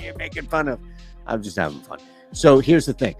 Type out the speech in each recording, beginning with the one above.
you're making fun of. I'm just having fun. So here's the thing.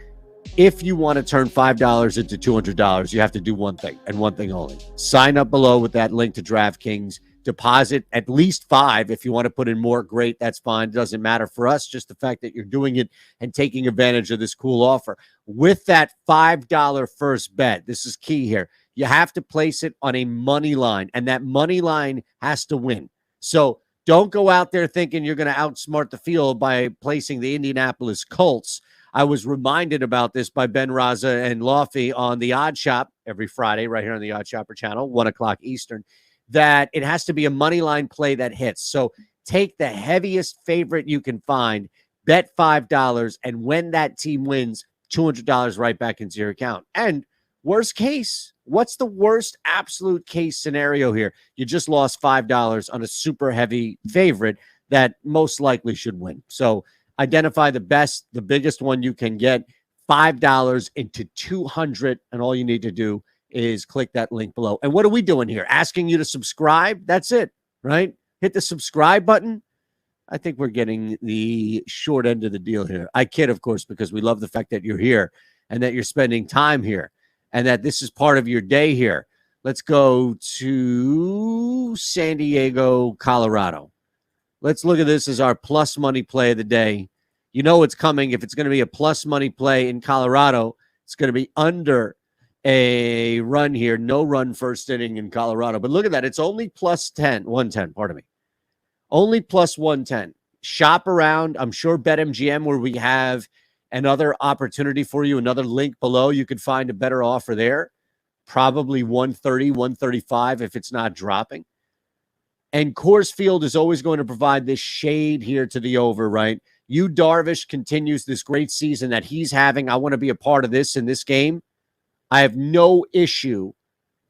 If you want to turn $5 into $200, you have to do one thing and one thing only. Sign up below with that link to DraftKings. Deposit at least $5. If you want to put in more, great. That's fine. It doesn't matter for us. Just the fact that you're doing it and taking advantage of this cool offer. With that $5 first bet, this is key here. You have to place it on a money line, and that money line has to win. So don't go out there thinking you're going to outsmart the field by placing the Indianapolis Colts. I was reminded about this by Ben Raza and Lofty on the Odd Shop every Friday right here on the Odd Shopper channel, 1 o'clock Eastern, that it has to be a money line play that hits. So take the heaviest favorite you can find, bet $5, and when that team wins, $200 right back into your account. And worst case, what's the worst absolute case scenario here? You just lost $5 on a super heavy favorite that most likely should win. So identify the best, the biggest one you can get, $5 into $200, and all you need to do is click that link below. And what are we doing here? Asking you to subscribe? That's it, right? Hit the subscribe button. I think we're getting the short end of the deal here. I kid, of course, because we love the fact that you're here and that you're spending time here and that this is part of your day here. Let's go to San Diego, Colorado. Let's look at this as our plus money play of the day. You know it's coming. If it's going to be a plus money play in Colorado, it's going to be under a run here. No run first inning in Colorado. But look at that. It's only plus 110, pardon me. Only plus 110. Shop around. I'm sure BetMGM, where we have another opportunity for you, another link below. You could find a better offer there. Probably 130, 135 if it's not dropping. And Coors Field is always going to provide this shade here to the over, right? Yu Darvish continues this great season that he's having. I want to be a part of this in this game. I have no issue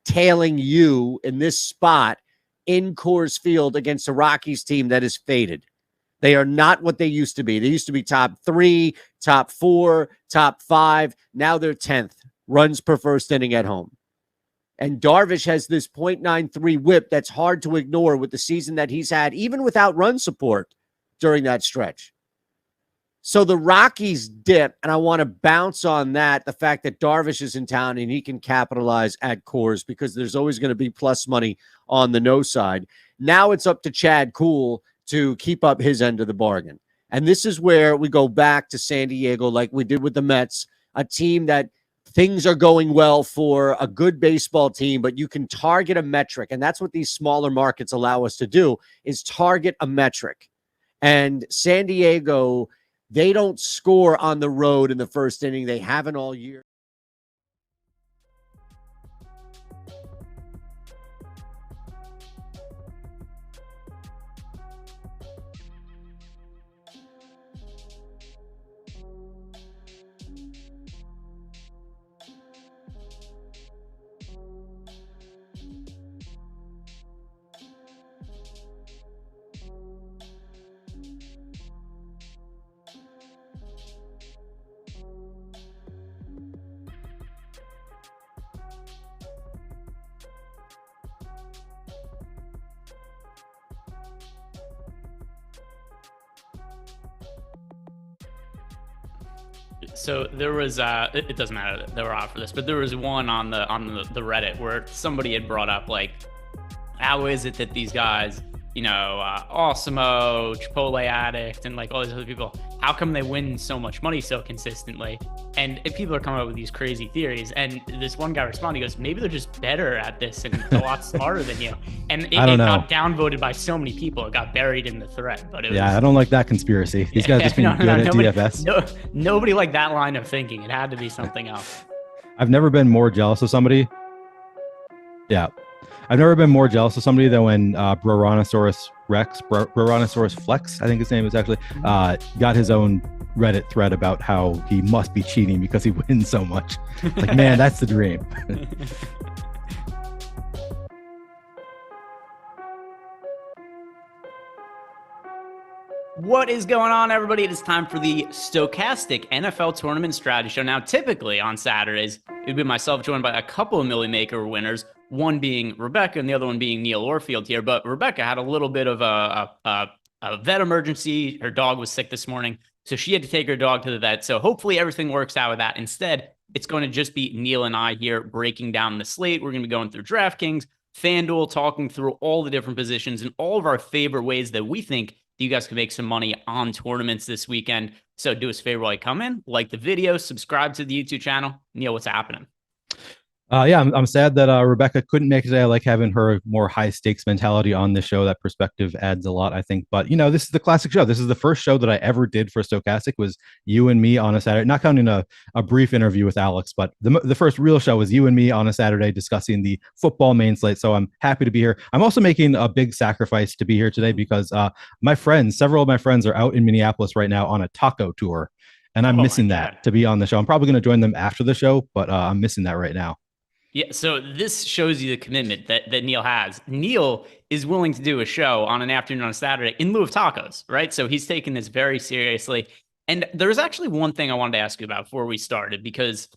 tailing you in this spot in Coors Field against a Rockies team that is faded. They are not what they used to be. They used to be top 3, top 4, top 5. Now they're 10th. Runs per first inning at home. And Darvish has this .93 whip that's hard to ignore with the season that he's had, even without run support during that stretch. So the Rockies dip, and I want to bounce on that, the fact that Darvish is in town and he can capitalize at Coors because there's always going to be plus money on the no side. Now it's up to Chad Kuhl to keep up his end of the bargain. And this is where we go back to San Diego like we did with the Mets, a team that things are going well for, a good baseball team, but you can target a metric. And that's what these smaller markets allow us to do, is target a metric. And San Diego, they don't score on the road in the first inning. They haven't all year. So there was it doesn't matter that they were out for this, but there was one on the Reddit where somebody had brought up, like, how is it that these guys, you know, Osimo, Chipotle Addict, and like all these other people, how come they win so much money so consistently? And if people are coming up with these crazy theories, and this one guy responded, he goes, maybe they're just better at this and a lot smarter than you. And it got downvoted by so many people. It got buried in the thread. But it was, I don't like that conspiracy. These guys just being good at DFS. Nobody liked that line of thinking. It had to be something else. I've never been more jealous of somebody. Yeah. I've never been more jealous of somebody than when Broronosaurus Rex, Broronosaurus Flex, I think his name is actually, got his own Reddit thread about how he must be cheating because he wins so much. Like, man, that's the dream. What is going on, everybody? It is time for the Stokastic NFL Tournament Strategy Show. Now, typically on Saturdays, it would be myself joined by a couple of Millie Maker winners, one being Rebecca and the other one being Neil Orfield here. But Rebecca had a little bit of a a vet emergency. Her dog was sick this morning, so she had to take her dog to the vet. So hopefully everything works out with that. Instead, it's going to just be Neil and I here breaking down the slate. We're going to be going through DraftKings, FanDuel, talking through all the different positions and all of our favorite ways that we think that you guys can make some money on tournaments this weekend. So do us a favor while you come in, like the video, subscribe to the YouTube channel. Neil, what's happening? Yeah, I'm sad that Rebecca couldn't make it today. I like having her more high stakes mentality on the show. That perspective adds a lot, I think. But this is the classic show. This is the first show that I ever did for Stokastic, was you and me on a Saturday. Not counting a brief interview with Alex, but the first real show was you and me on a Saturday discussing the football main slate. So I'm happy to be here. I'm also making a big sacrifice to be here today because several of my friends are out in Minneapolis right now on a taco tour, and I'm missing that to be on the show. I'm probably going to join them after the show, but I'm missing that right now. Yeah, so this shows you the commitment that Neil has. Neil is willing to do a show on an afternoon on a Saturday in lieu of tacos, right? So he's taking this very seriously. And there's actually one thing I wanted to ask you about before we started, because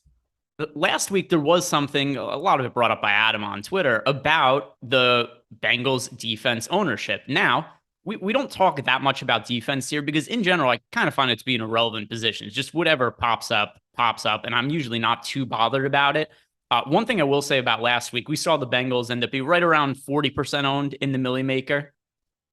last week there was something, a lot of it brought up by Adam on Twitter, about the Bengals defense ownership. Now, we don't talk that much about defense here because in general, I kind of find it to be an irrelevant position. It's just whatever pops up, and I'm usually not too bothered about it. One thing I will say about last week, we saw the Bengals end up being right around 40% owned in the Millie Maker.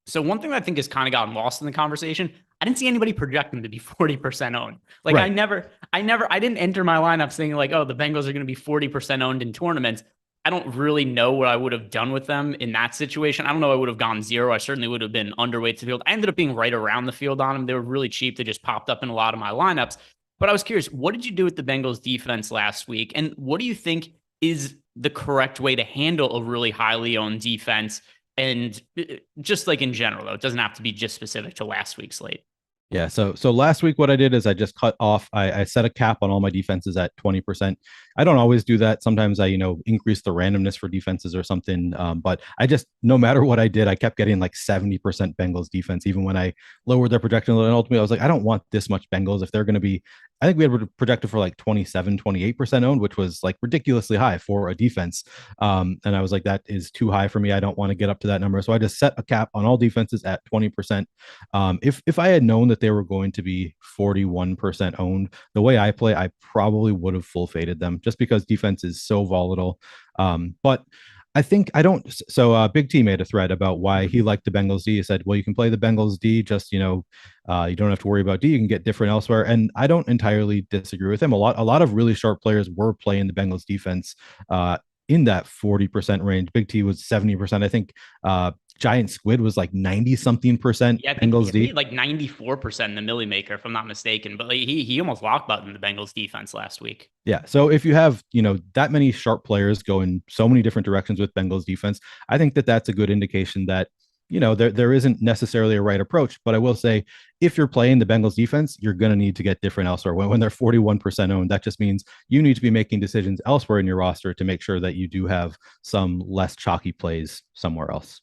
So one thing that I think has kind of gotten lost in the conversation, I didn't see anybody project them to be 40% owned. Like right. I didn't enter my lineup saying like, oh, the Bengals are going to be 40% owned in tournaments. I don't really know what I would have done with them in that situation. I don't know. I would have gone zero. I certainly would have been underweight to the field. I ended up being right around the field on them. They were really cheap. They just popped up in a lot of my lineups. But I was curious, what did you do with the Bengals defense last week? And what do you think is the correct way to handle a really highly owned defense? And just like in general, though, it doesn't have to be just specific to last week's slate. Yeah. So last week, what I did is I just cut off. I set a cap on all my defenses at 20%. I don't always do that. Sometimes I, increase the randomness for defenses or something. But I just, no matter what I did, I kept getting like 70% Bengals defense, even when I lowered their projection. And ultimately, I was like, I don't want this much Bengals if they're going to be. I think we had projected for like 27, 28% owned, which was like ridiculously high for a defense. And I was like, that is too high for me. I don't want to get up to that number. So I just set a cap on all defenses at 20%. If I had known that they were going to be 41% owned, the way I play, I probably would have full faded them just because defense is so volatile. But I think I don't. So Big T made a thread about why he liked the Bengals D. He said, well, you can play the Bengals D, just, you don't have to worry about D. You can get different elsewhere. And I don't entirely disagree with him. A lot of really sharp players were playing the Bengals defense in that 40% range. Big T was 70%. I think Giant Squid was like 90 something percent. Yeah, Bengals D, like 94% in the Millie Maker, if I'm not mistaken. But like, he almost lock buttoned the Bengals defense last week. Yeah. So if you have, that many sharp players go in so many different directions with Bengals defense, I think that that's a good indication that, there isn't necessarily a right approach. But I will say, if you're playing the Bengals defense, you're going to need to get different elsewhere. When they're 41% owned, that just means you need to be making decisions elsewhere in your roster to make sure that you do have some less chalky plays somewhere else.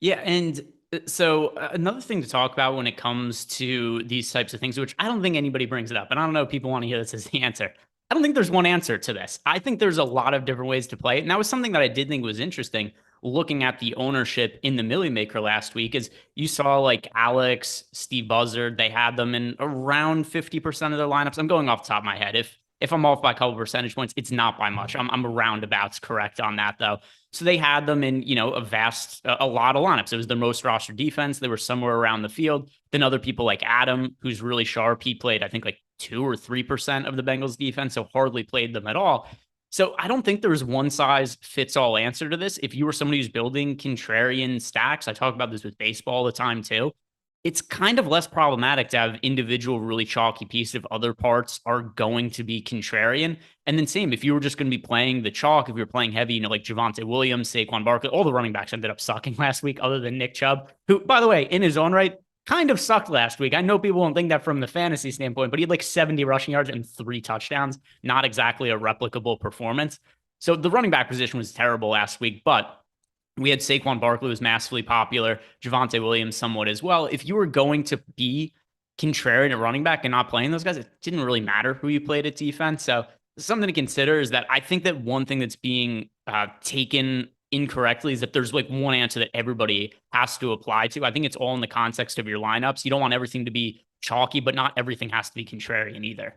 Yeah. And so another thing to talk about when it comes to these types of things, which I don't think anybody brings it up, and I don't know if people want to hear this as the answer. I don't think there's one answer to this. I think there's a lot of different ways to play it. And that was something that I did think was interesting looking at the ownership in the Millie Maker last week, is you saw like Alex, Steve Buzzard, they had them in around 50% of their lineups. I'm going off the top of my head. If I'm off by a couple percentage points, it's not by much. I'm roundabouts correct on that though. So they had them in, a lot of lineups. It was their most roster defense. They were somewhere around the field. Then other people like Adam, who's really sharp, he played, I think, like 2 or 3% of the Bengals defense, so hardly played them at all. So I don't think there was one size fits all answer to this. If you were somebody who's building contrarian stacks, I talk about this with baseball all the time too. It's kind of less problematic to have individual really chalky pieces if other parts are going to be contrarian. And then same, if you were just going to be playing the chalk, if you're playing heavy, like Javonte Williams, Saquon Barkley, all the running backs ended up sucking last week other than Nick Chubb, who, by the way, in his own right, kind of sucked last week. I know people won't think that from the fantasy standpoint, but he had like 70 rushing yards and 3 touchdowns. Not exactly a replicable performance. So the running back position was terrible last week, but we had Saquon Barkley was massively popular, Javonte Williams somewhat as well. If you were going to be contrarian at running back and not playing those guys, it didn't really matter who you played at defense. So something to consider is that I think that one thing that's being taken incorrectly is that there's like one answer that everybody has to apply to. I think it's all in the context of your lineups. You don't want everything to be chalky, but not everything has to be contrarian either.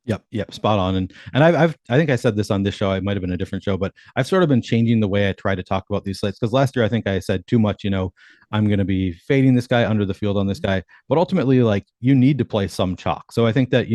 Yep, spot on. And I think I said this on this show. It might have been a different show, but I've sort of been changing the way I try to talk about these slates because last year I think I said too much. I'm going to be fading this guy under the field on this guy, but ultimately, like, you need to play some chalk. So I think that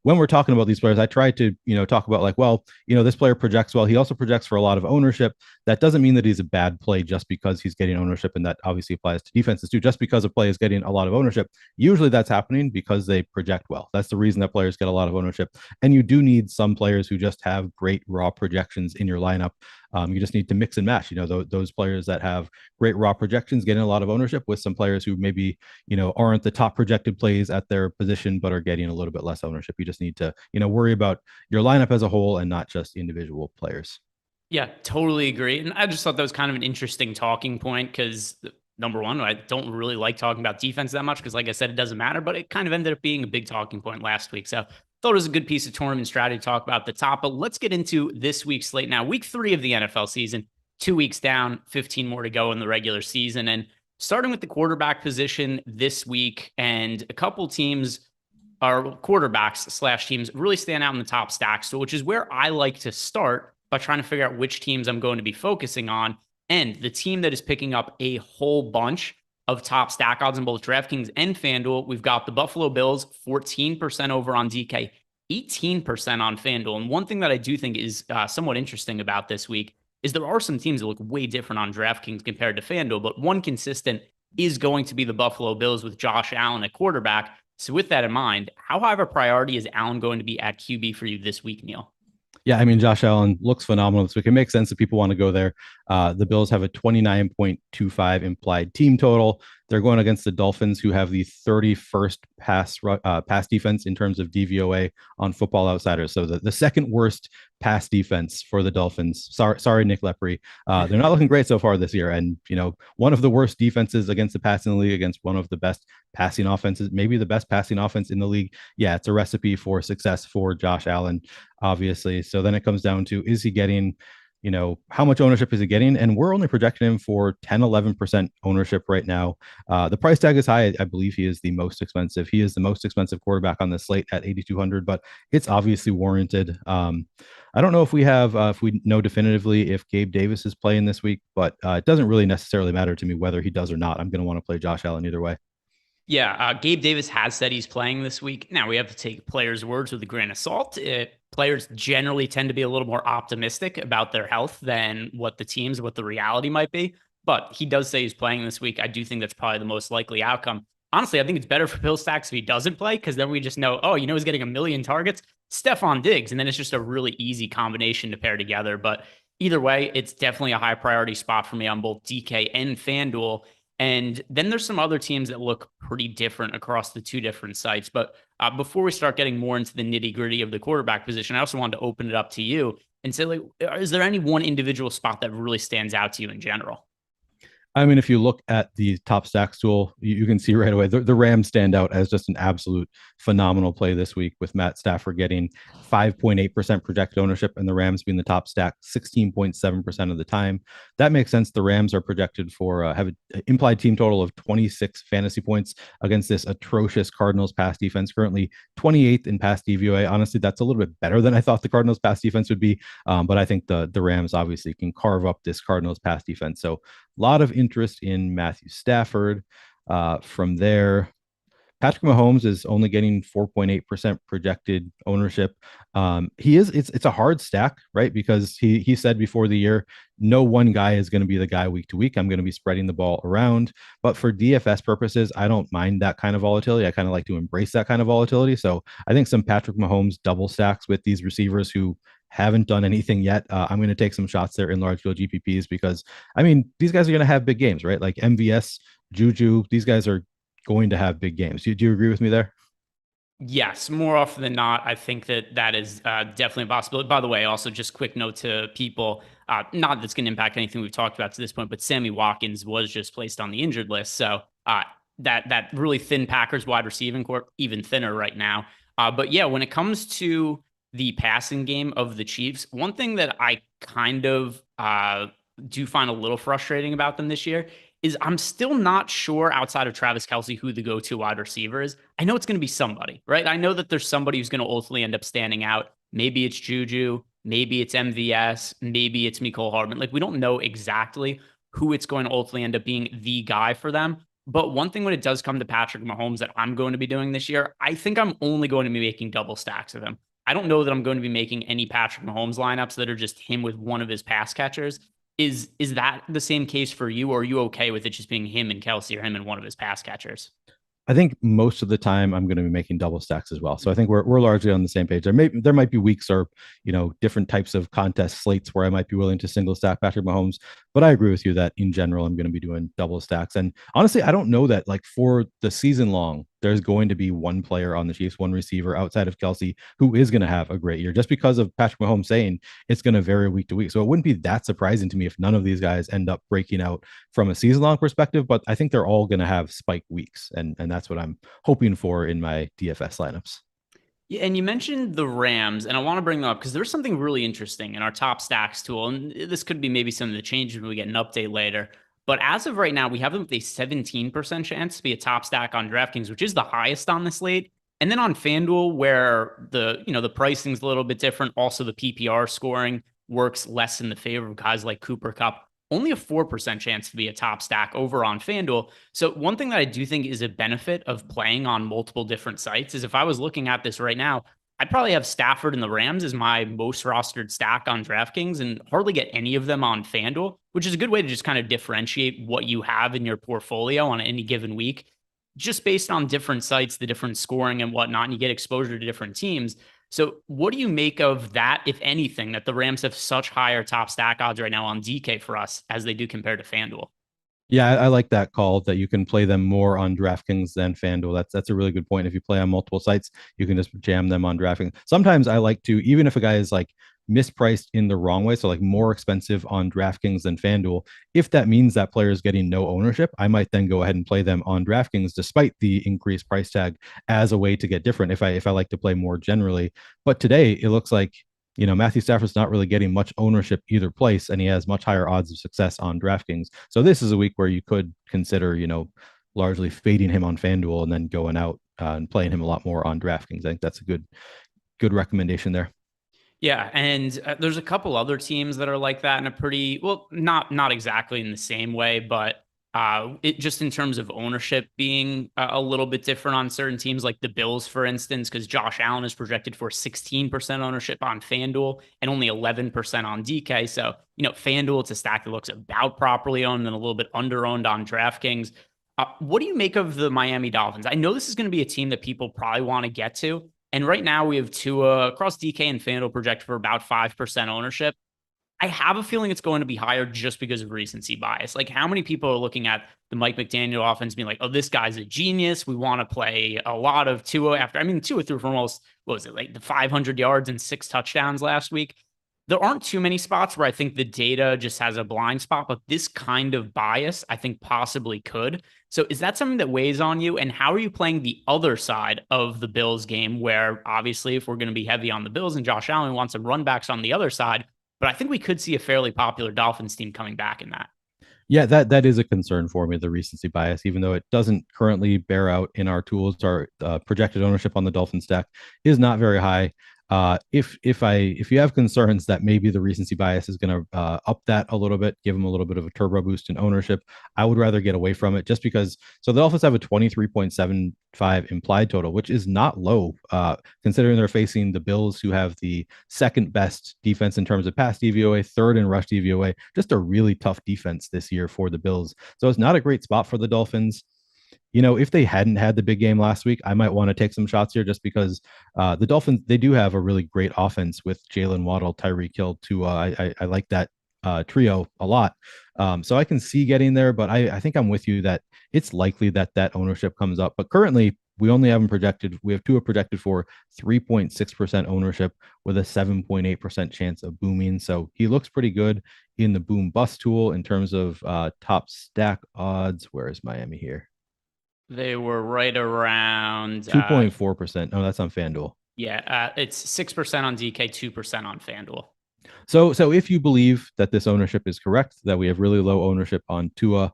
when we're talking about these players, I try to talk about like, well, this player projects well. He also projects for a lot of ownership. That doesn't mean that he's a bad play just because he's getting ownership, and that obviously applies to defenses too. Just because a play is getting a lot of ownership, usually that's happening because they project well. That's the reason that players get a lot of ownership. And you do need some players who just have great raw projections in your lineup. You just need to mix and match, those players that have great raw projections getting a lot of ownership with some players who maybe, aren't the top projected plays at their position, but are getting a little bit less ownership. You just need to, worry about your lineup as a whole and not just individual players. Yeah, totally agree. And I just thought that was kind of an interesting talking point because number one, I don't really like talking about defense that much because, like I said, it doesn't matter, but it kind of ended up being a big talking point last week. So thought it was a good piece of tournament strategy to talk about at the top. But let's get into this week's slate now. Week 3 of the NFL season, 2 weeks down, 15 more to go in the regular season. And starting with the quarterback position this week, and a couple teams are quarterbacks / teams really stand out in the top stacks, so which is where I like to start by trying to figure out which teams I'm going to be focusing on. And the team that is picking up a whole bunch of top stack odds in both DraftKings and FanDuel, we've got the Buffalo Bills, 14% over on DK, 18% on FanDuel. And one thing that I do think is somewhat interesting about this week is there are some teams that look way different on DraftKings compared to FanDuel, but one consistent is going to be the Buffalo Bills with Josh Allen at quarterback. So with that in mind, how high of a priority is Allen going to be at QB for you this week, Neil? Yeah, I mean, Josh Allen looks phenomenal this week. It makes sense that people want to go there. The Bills have a 29.25 implied team total. They're going against the Dolphins, who have the 31st pass defense in terms of DVOA on Football Outsiders. So the second worst pass defense for the Dolphins. Sorry, Nick Lepre. They're not looking great so far this year. And, one of the worst defenses against the pass in the league against one of the best passing offenses, maybe the best passing offense in the league. Yeah, it's a recipe for success for Josh Allen, obviously. So then it comes down to, is he getting how much ownership is he getting? And we're only projecting him for 10-11% ownership right now. The price tag is high. I believe he is the most expensive. He is the most expensive quarterback on the slate at 8,200, but it's obviously warranted. I don't know if we know definitively if Gabe Davis is playing this week, but it doesn't really necessarily matter to me whether he does or not. I'm going to want to play Josh Allen either way. Yeah, Gabe Davis has said he's playing this week. Now, we have to take players' words with a grain of salt. Players generally tend to be a little more optimistic about their health than what the reality might be. But he does say he's playing this week. I do think that's probably the most likely outcome. Honestly, I think it's better for Bill Stacks if he doesn't play, because then we just know, he's getting 1 million targets, Stefan Diggs, and then it's just a really easy combination to pair together. But either way, it's definitely a high priority spot for me on both DK and FanDuel. And then there's some other teams that look pretty different across the two different sites. But before we start getting more into the nitty gritty of the quarterback position, I also wanted to open it up to you and say, is there any one individual spot that really stands out to you in general? I mean, if you look at the top stacks tool, you can see right away the Rams stand out as just an absolute phenomenal play this week, with Matt Stafford getting 5.8% projected ownership and the Rams being the top stack 16.7% of the time. That makes sense. The Rams are projected for have an implied team total of 26 fantasy points against this atrocious Cardinals pass defense, currently 28th in pass DVOA. Honestly, that's a little bit better than I thought the Cardinals pass defense would be, but I think the Rams obviously can carve up this Cardinals pass defense. So a lot of interest in Matthew Stafford. From there, Patrick Mahomes is only getting 4.8% projected ownership. It's a hard stack, right? Because he said before the year, no one guy is going to be the guy week to week. I'm going to be spreading the ball around. But for DFS purposes, I don't mind that kind of volatility. I kind of like to embrace that kind of volatility. So I think some Patrick Mahomes double stacks with these receivers who haven't done anything yet. I'm going to take some shots there in large field GPPs because, I mean, these guys are going to have big games, right? Like MVS, Juju, these guys are going to have big games. Do you agree with me there? Yes, more often than not, I think that is definitely a possibility. By the way, also just quick note to people, not that's going to impact anything we've talked about to this point, but Sammy Watkins was just placed on the injured list. So that really thin Packers wide receiving core, even thinner right now. But yeah, when it comes to the passing game of the Chiefs, one thing that I kind of do find a little frustrating about them this year is I'm still not sure outside of Travis Kelce who the go-to wide receiver is. I know it's going to be somebody, right? I know that there's somebody who's going to ultimately end up standing out. Maybe it's Juju, maybe it's MVS, maybe it's Mecole Hardman. Like we don't know exactly who it's going to ultimately end up being the guy for them. But one thing when it does come to Patrick Mahomes that I'm going to be doing this year, I think I'm only going to be making double stacks of him. I don't know that I'm going to be making any Patrick Mahomes lineups that are just him with one of his pass catchers. Is that the same case for you, or are you okay with it just being him and Kelce or him and one of his pass catchers? I think most of the time I'm going to be making double stacks as well. So I think we're largely on the same page. There might be weeks or different types of contest slates where I might be willing to single stack Patrick Mahomes, but I agree with you that in general I'm going to be doing double stacks. And honestly, I don't know that like for the season long there's going to be one player on the Chiefs, one receiver outside of Kelce who is going to have a great year just because of Patrick Mahomes saying it's going to vary week to week. So it wouldn't be that surprising to me if none of these guys end up breaking out from a season long perspective, but I think they're all going to have spike weeks. And that's what I'm hoping for in my DFS lineups. Yeah, and you mentioned the Rams, and I want to bring them up because there's something really interesting in our top stacks tool. And this could be maybe some of the changes when we get an update later. But as of right now, we have them with a 17% chance to be a top stack on DraftKings, which is the highest on the slate. And then on FanDuel, where the pricing's a little bit different, also the PPR scoring works less in the favor of guys like Cooper Kupp. Only a 4% chance to be a top stack over on FanDuel. So one thing that I do think is a benefit of playing on multiple different sites is if I was looking at this right now, I'd probably have Stafford and the Rams as my most rostered stack on DraftKings and hardly get any of them on FanDuel, which is a good way to just kind of differentiate what you have in your portfolio on any given week, just based on different sites, the different scoring and whatnot, and you get exposure to different teams. So what do you make of that, if anything, that the Rams have such higher top stack odds right now on DK for us as they do compared to FanDuel? Yeah, I like that call that you can play them more on DraftKings than FanDuel. That's a really good point. If you play on multiple sites, you can just jam them on DraftKings. Sometimes I like to, even if a guy is like mispriced in the wrong way, so like more expensive on DraftKings than FanDuel, if that means that player is getting no ownership, I might then go ahead and play them on DraftKings despite the increased price tag as a way to get different if I like to play more generally. But today it looks like Matthew Stafford's not really getting much ownership either place, and he has much higher odds of success on DraftKings. So this is a week where you could consider, largely fading him on FanDuel and then going out and playing him a lot more on DraftKings. I think that's a good recommendation there. Yeah, and there's a couple other teams that are like that in a pretty not exactly in the same way, but it just in terms of ownership being a little bit different on certain teams, like the Bills, for instance, because Josh Allen is projected for 16% ownership on FanDuel and only 11% on DK. So, FanDuel, it's a stack that looks about properly owned and a little bit under owned on DraftKings. What do you make of the Miami Dolphins? I know this is going to be a team that people probably want to get to. And right now we have Tua across DK and FanDuel projected for about 5% ownership. I have a feeling it's going to be higher just because of recency bias. Like how many people are looking at the Mike McDaniel offense being like, oh, this guy's a genius. We want to play a lot of Tua after. I mean, Tua threw for almost, what was it, like the 500 yards and 6 touchdowns last week. There aren't too many spots where I think the data just has a blind spot, but this kind of bias, I think possibly could. So is that something that weighs on you? And how are you playing the other side of the Bills game where obviously if we're going to be heavy on the Bills and Josh Allen wants some run backs on the other side, but I think we could see a fairly popular Dolphins team coming back in that. Yeah, that is a concern for me, the recency bias, even though it doesn't currently bear out in our tools. Our projected ownership on the Dolphin stack is not very high. If you have concerns that maybe the recency bias is going to up that a little bit, give them a little bit of a turbo boost in ownership, I would rather get away from it just because. So the Dolphins have a 23.75 implied total, which is not low, considering they're facing the Bills, who have the second best defense in terms of pass DVOA, third in rush DVOA. Just a really tough defense this year for the Bills. So it's not a great spot for the Dolphins. If they hadn't had the big game last week, I might want to take some shots here just because the Dolphins, they do have a really great offense with Jalen Waddle, Tyreek Hill, Tua. I like that trio a lot. So I can see getting there, but I think I'm with you that it's likely that ownership comes up. But currently, we only have them projected. We have Tua projected for 3.6% ownership with a 7.8% chance of booming. So he looks pretty good in the boom bust tool in terms of top stack odds. Where is Miami here? They were right around 2.4%. No, that's on FanDuel. Yeah, it's 6% on DK, 2% on FanDuel. So if you believe that this ownership is correct, that we have really low ownership on Tua,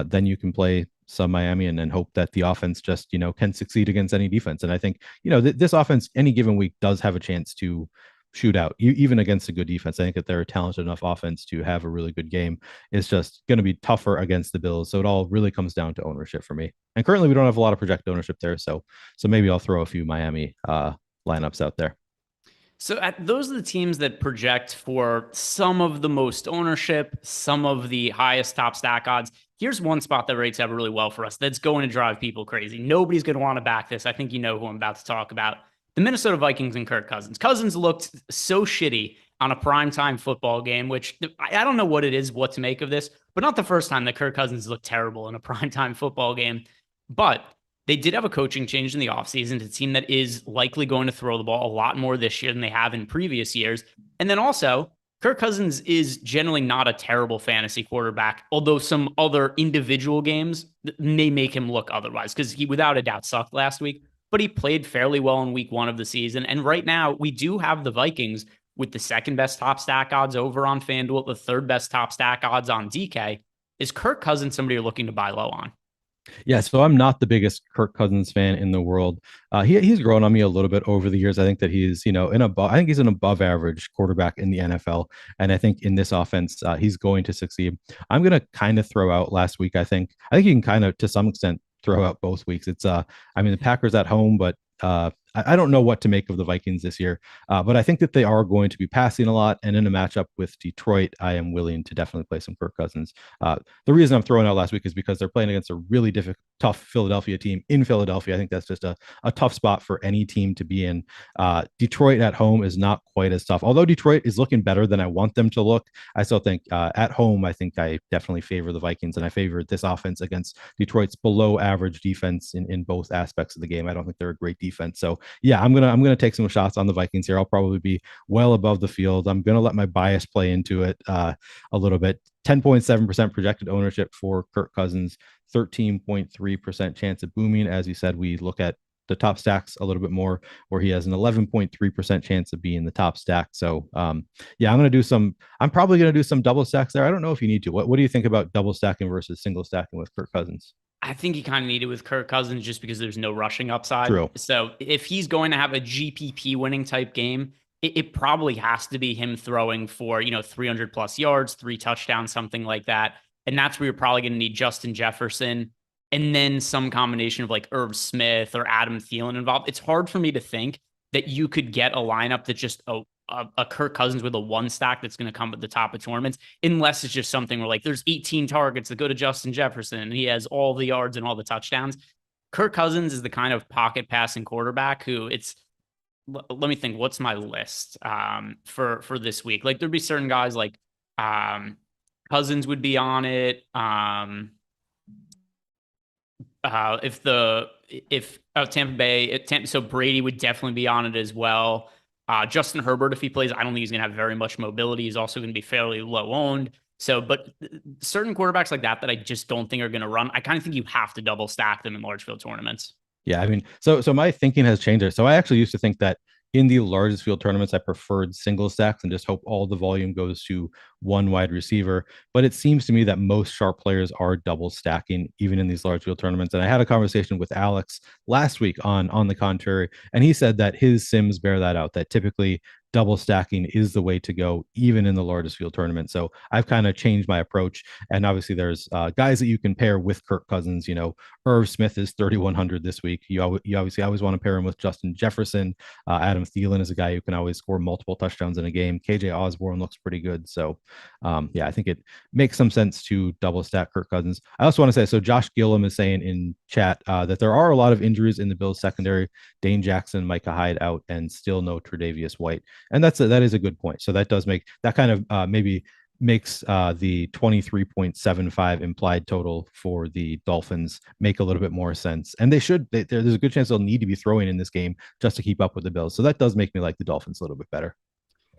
then you can play some Miami and then hope that the offense just, can succeed against any defense. And I think, this offense any given week does have a chance to shoot out, even against a good defense. I think that they're a talented enough offense to have a really good game. It's just going to be tougher against the Bills. So it all really comes down to ownership for me. And currently we don't have a lot of projected ownership there. So maybe I'll throw a few Miami lineups out there. So those are the teams that project for some of the most ownership, some of the highest top stack odds. Here's one spot that rates out really well for us that's going to drive people crazy. Nobody's going to want to back this. I think you know who I'm about to talk about. The Minnesota Vikings and Kirk Cousins. Cousins looked so shitty on a primetime football game, which I don't know what it is, what to make of this, but not the first time that Kirk Cousins looked terrible in a primetime football game. But they did have a coaching change in the offseason to a team that is likely going to throw the ball a lot more this year than they have in previous years. And then also, Kirk Cousins is generally not a terrible fantasy quarterback, although some other individual games may make him look otherwise, because he without a doubt sucked last week, but he played fairly well in week 1 of the season. And right now, we do have the Vikings with the second best top stack odds over on FanDuel, the third best top stack odds on DK. Is Kirk Cousins somebody you're looking to buy low on? Yeah, so I'm not the biggest Kirk Cousins fan in the world. He's grown on me a little bit over the years. I think that he's, I think he's an above average quarterback in the NFL. And I think in this offense, he's going to succeed. I'm going to kind of throw out last week. I think you can kind of, to some extent, throw out both weeks. It's, the Packers at home, but I don't know what to make of the Vikings this year, but I think that they are going to be passing a lot. And in a matchup with Detroit, I am willing to definitely play some Kirk Cousins. The reason I'm throwing out last week is because they're playing against a really tough Philadelphia team in Philadelphia. I think that's just a tough spot for any team to be in. Detroit at home is not quite as tough. Although Detroit is looking better than I want them to look, I still think at home, I think I definitely favor the Vikings, and I favor this offense against Detroit's below average defense in both aspects of the game. I don't think they're a great defense. So yeah, I'm gonna take some shots on the Vikings here. I'll probably be well above the field. I'm gonna let my bias play into it a little bit. 10.7% projected ownership for Kirk Cousins, 13.3% chance of booming. As you said, we look at the top stacks a little bit more, where he has an 11.3% chance of being the top stack. So I'm probably going to do some double stacks there. I don't know if you need to. What do you think about double stacking versus single stacking with Kirk Cousins? I think you kind of need it with Kirk Cousins just because there's no rushing upside. True. So if he's going to have a GPP winning type game, it probably has to be him throwing for, 300 plus yards, 3 touchdowns, something like that. And that's where you're probably going to need Justin Jefferson and then some combination of like Irv Smith or Adam Thielen involved. It's hard for me to think that you could get a lineup that's just a Kirk Cousins with a 1 stack that's going to come at the top of tournaments, unless it's just something where like there's 18 targets that go to Justin Jefferson and he has all the yards and all the touchdowns. Kirk Cousins is the kind of pocket passing quarterback who let me think, what's my list for this week? Like there'd be certain guys like Cousins would be on it. If Tampa Bay, so Brady would definitely be on it as well. Justin Herbert, if he plays, I don't think he's going to have very much mobility. He's also going to be fairly low owned. So, but certain quarterbacks like that I just don't think are going to run, I kind of think you have to double stack them in large field tournaments. Yeah, so my thinking has changed. So I actually used to think that in the largest field tournaments, I preferred single stacks and just hope all the volume goes to one wide receiver. But it seems to me that most sharp players are double stacking, even in these large field tournaments. And I had a conversation with Alex last week on the contrary, and he said that his sims bear that out, that typically double stacking is the way to go, even in the largest field tournament. So I've kind of changed my approach. And obviously there's guys that you can pair with Kirk Cousins. Irv Smith is 3,100 this week. You obviously always want to pair him with Justin Jefferson. Adam Thielen is a guy who can always score multiple touchdowns in a game. KJ Osborne looks pretty good. So I think it makes some sense to double stack Kirk Cousins. I also want to say, so Josh Gillum is saying in chat that there are a lot of injuries in the Bills secondary. Dane Jackson, Micah Hyde out, and still no Tre'Davious White. And that is a good point. So that does make that kind of maybe makes the 23.75 implied total for the Dolphins make a little bit more sense. And there's a good chance they'll need to be throwing in this game just to keep up with the Bills. So that does make me like the Dolphins a little bit better.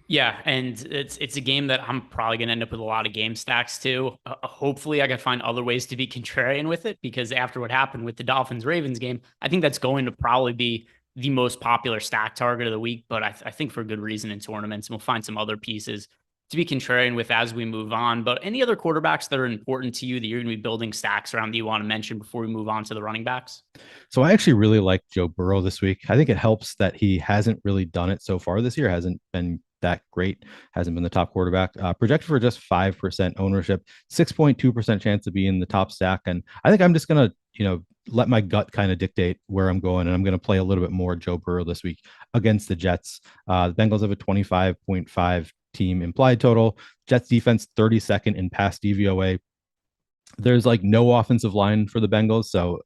Yeah, and it's a game that I'm probably going to end up with a lot of game stacks too. Hopefully I can find other ways to be contrarian with it, because after what happened with the Dolphins-Ravens game, I think that's going to probably be the most popular stack target of the week, but I think for good reason in tournaments. We'll find some other pieces to be contrarian with as we move on. But any other quarterbacks that are important to you that you're going to be building stacks around that you want to mention before we move on to the running backs? So I actually really like Joe Burrow this week. I think it helps that he hasn't really done it so far this year, hasn't been that great, hasn't been the top quarterback. Projected for just 5% ownership, 6.2% chance to be in the top stack. And I think I'm just going to, let my gut kind of dictate where I'm going. And I'm going to play a little bit more Joe Burrow this week against the Jets. The Bengals have a 25.5 team implied total. Jets defense 32nd in pass DVOA. There's like no offensive line for the Bengals, so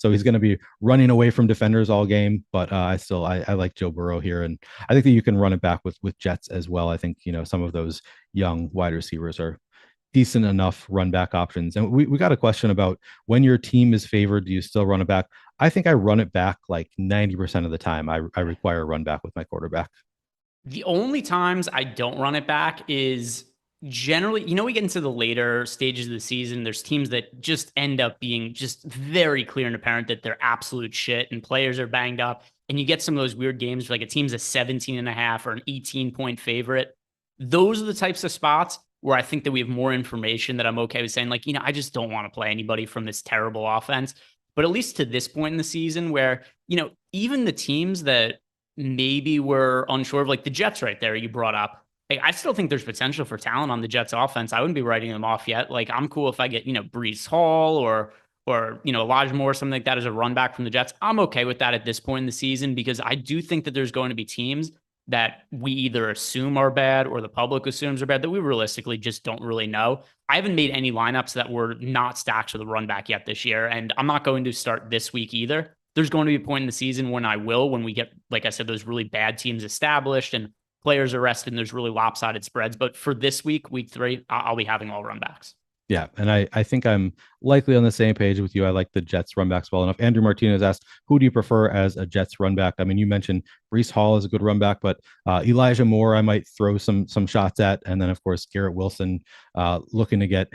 he's going to be running away from defenders all game. But I like Joe Burrow here, and I think that you can run it back with Jets as well. I think some of those young wide receivers are decent enough run back options. And we got a question about when your team is favored, do you still run it back? I think I run it back like 90% of the time. I require a run back with my quarterback. The only times I don't run it back is generally, we get into the later stages of the season. There's teams that just end up being just very clear and apparent that they're absolute shit and players are banged up. And you get some of those weird games where like a team's a 17.5 or an 18-point favorite. Those are the types of spots where I think that we have more information that I'm okay with saying, like, I just don't want to play anybody from this terrible offense. But at least to this point in the season where, even the teams that maybe we're unsure of, like the Jets right there you brought up, I still think there's potential for talent on the Jets offense. I wouldn't be writing them off yet. Like, I'm cool if I get, Breece Hall or Elijah Moore, something like that as a run back from the Jets. I'm okay with that at this point in the season because I do think that there's going to be teams that we either assume are bad or the public assumes are bad that we realistically just don't really know. I haven't made any lineups that were not stacks with a run back yet this year, and I'm not going to start this week either. There's going to be a point in the season when we get, like I said, those really bad teams established and players are rested and there's really lopsided spreads. But for this week 3, I'll be having all run backs. Yeah, and I think I'm likely on the same page with you. I like the Jets run backs well enough. Andrew Martinez asked, who do you prefer as a Jets run back? I mean, you mentioned Breece Hall is a good run back, but Elijah Moore I might throw some shots at. And then, of course, Garrett Wilson looking to get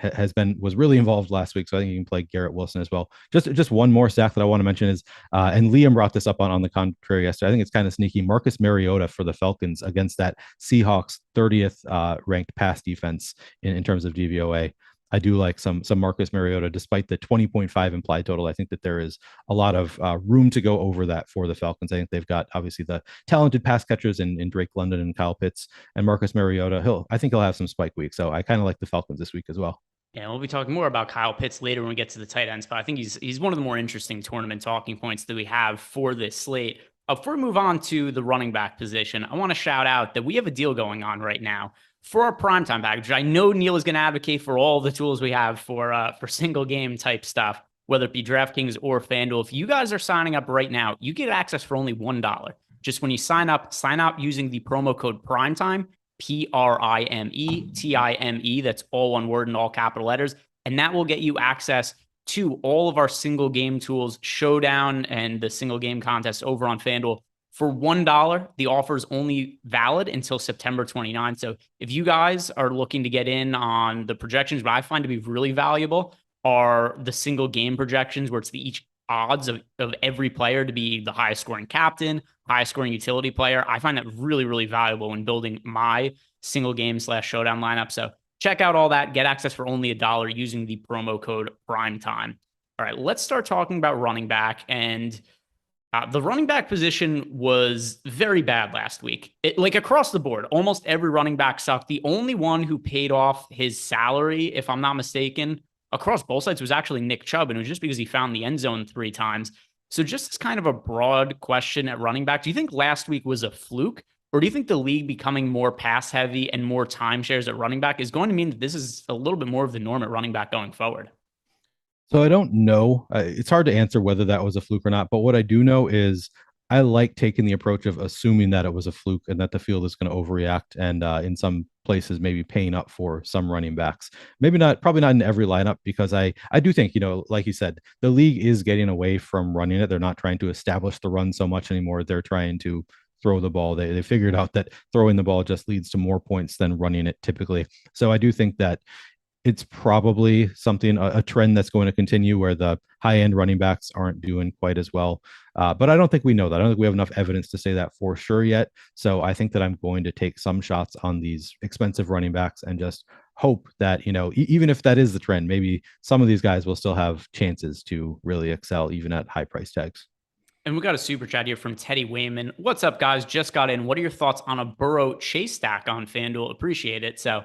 was really involved last week. So I think you can play Garrett Wilson as well. Just one more stack that I want to mention is, and Liam brought this up on the contrary yesterday, I think it's kind of sneaky, Marcus Mariota for the Falcons against that Seahawks 30th ranked pass defense in terms of DVOA. I do like some Marcus Mariota, despite the 20.5 implied total. I think that there is a lot of room to go over that for the Falcons. I think they've got obviously the talented pass catchers in Drake London and Kyle Pitts, and Marcus Mariota. I think he'll have some spike weeks. So I kind of like the Falcons this week as well. Yeah, we'll be talking more about Kyle Pitts later when we get to the tight ends, but I think he's one of the more interesting tournament talking points that we have for this slate. Before we move on to the running back position, I want to shout out that we have a deal going on right now for our primetime package. I know Neil is going to advocate for all the tools we have for single game type stuff, whether it be DraftKings or FanDuel. If you guys are signing up right now, you get access for only $1. Just when you sign up using the promo code PRIMETIME, PRIMETIME. That's all one word in all capital letters. And that will get you access to all of our single game tools, Showdown and the single game contest over on FanDuel. For $1, the offer is only valid until September 29th. So if you guys are looking to get in on the projections, what I find to be really valuable are the single game projections, where it's the each odds of every player to be the highest scoring captain, highest scoring utility player. I find that really, really valuable when building my single game / showdown lineup. So check out all that. Get access for only $1 using the promo code PRIMETIME. All right, let's start talking about running back. And the running back position was very bad last week. Like across the board, almost every running back sucked. The only one who paid off his salary, if I'm not mistaken, across both sides was actually Nick Chubb, and it was just because he found the end zone 3 times. So just as kind of a broad question at running back, do you think last week was a fluke, or do you think the league becoming more pass heavy and more timeshares at running back is going to mean that this is a little bit more of the norm at running back going forward? So I don't know. It's hard to answer whether that was a fluke or not. But what I do know is I like taking the approach of assuming that it was a fluke and that the field is going to overreact and in some places maybe paying up for some running backs. Maybe not, probably not in every lineup, because I do think, like you said, the league is getting away from running it. They're not trying to establish the run so much anymore. They're trying to throw the ball. They figured out that throwing the ball just leads to more points than running it typically. So I do think that it's probably something, a trend that's going to continue where the high end running backs aren't doing quite as well. But I don't think we know that. I don't think we have enough evidence to say that for sure yet. So I think that I'm going to take some shots on these expensive running backs and just hope that, even if that is the trend, maybe some of these guys will still have chances to really excel even at high price tags. And we got a super chat here from Teddy Wayman. What's up, guys? Just got in. What are your thoughts on a Burrow Chase stack on FanDuel? Appreciate it. So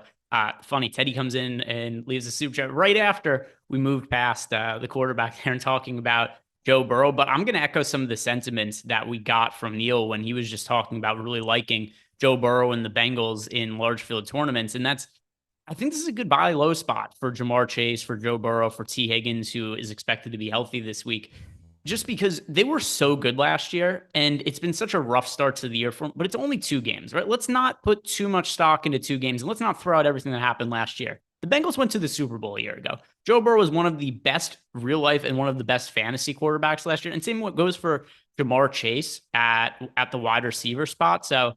funny, Teddy comes in and leaves a super chat right after we moved past the quarterback there and talking about Joe Burrow. But I'm going to echo some of the sentiments that we got from Neil when he was just talking about really liking Joe Burrow and the Bengals in large field tournaments. And I think this is a good buy low spot for Jamar Chase, for Joe Burrow, for T. Higgins, who is expected to be healthy this week. Just because they were so good last year and it's been such a rough start to the year for them, but it's only 2 games, right? Let's not put too much stock into 2 games and let's not throw out everything that happened last year. The Bengals went to the Super Bowl a year ago. Joe Burrow was one of the best real life and one of the best fantasy quarterbacks last year. And same what goes for Jamar Chase at the wide receiver spot. So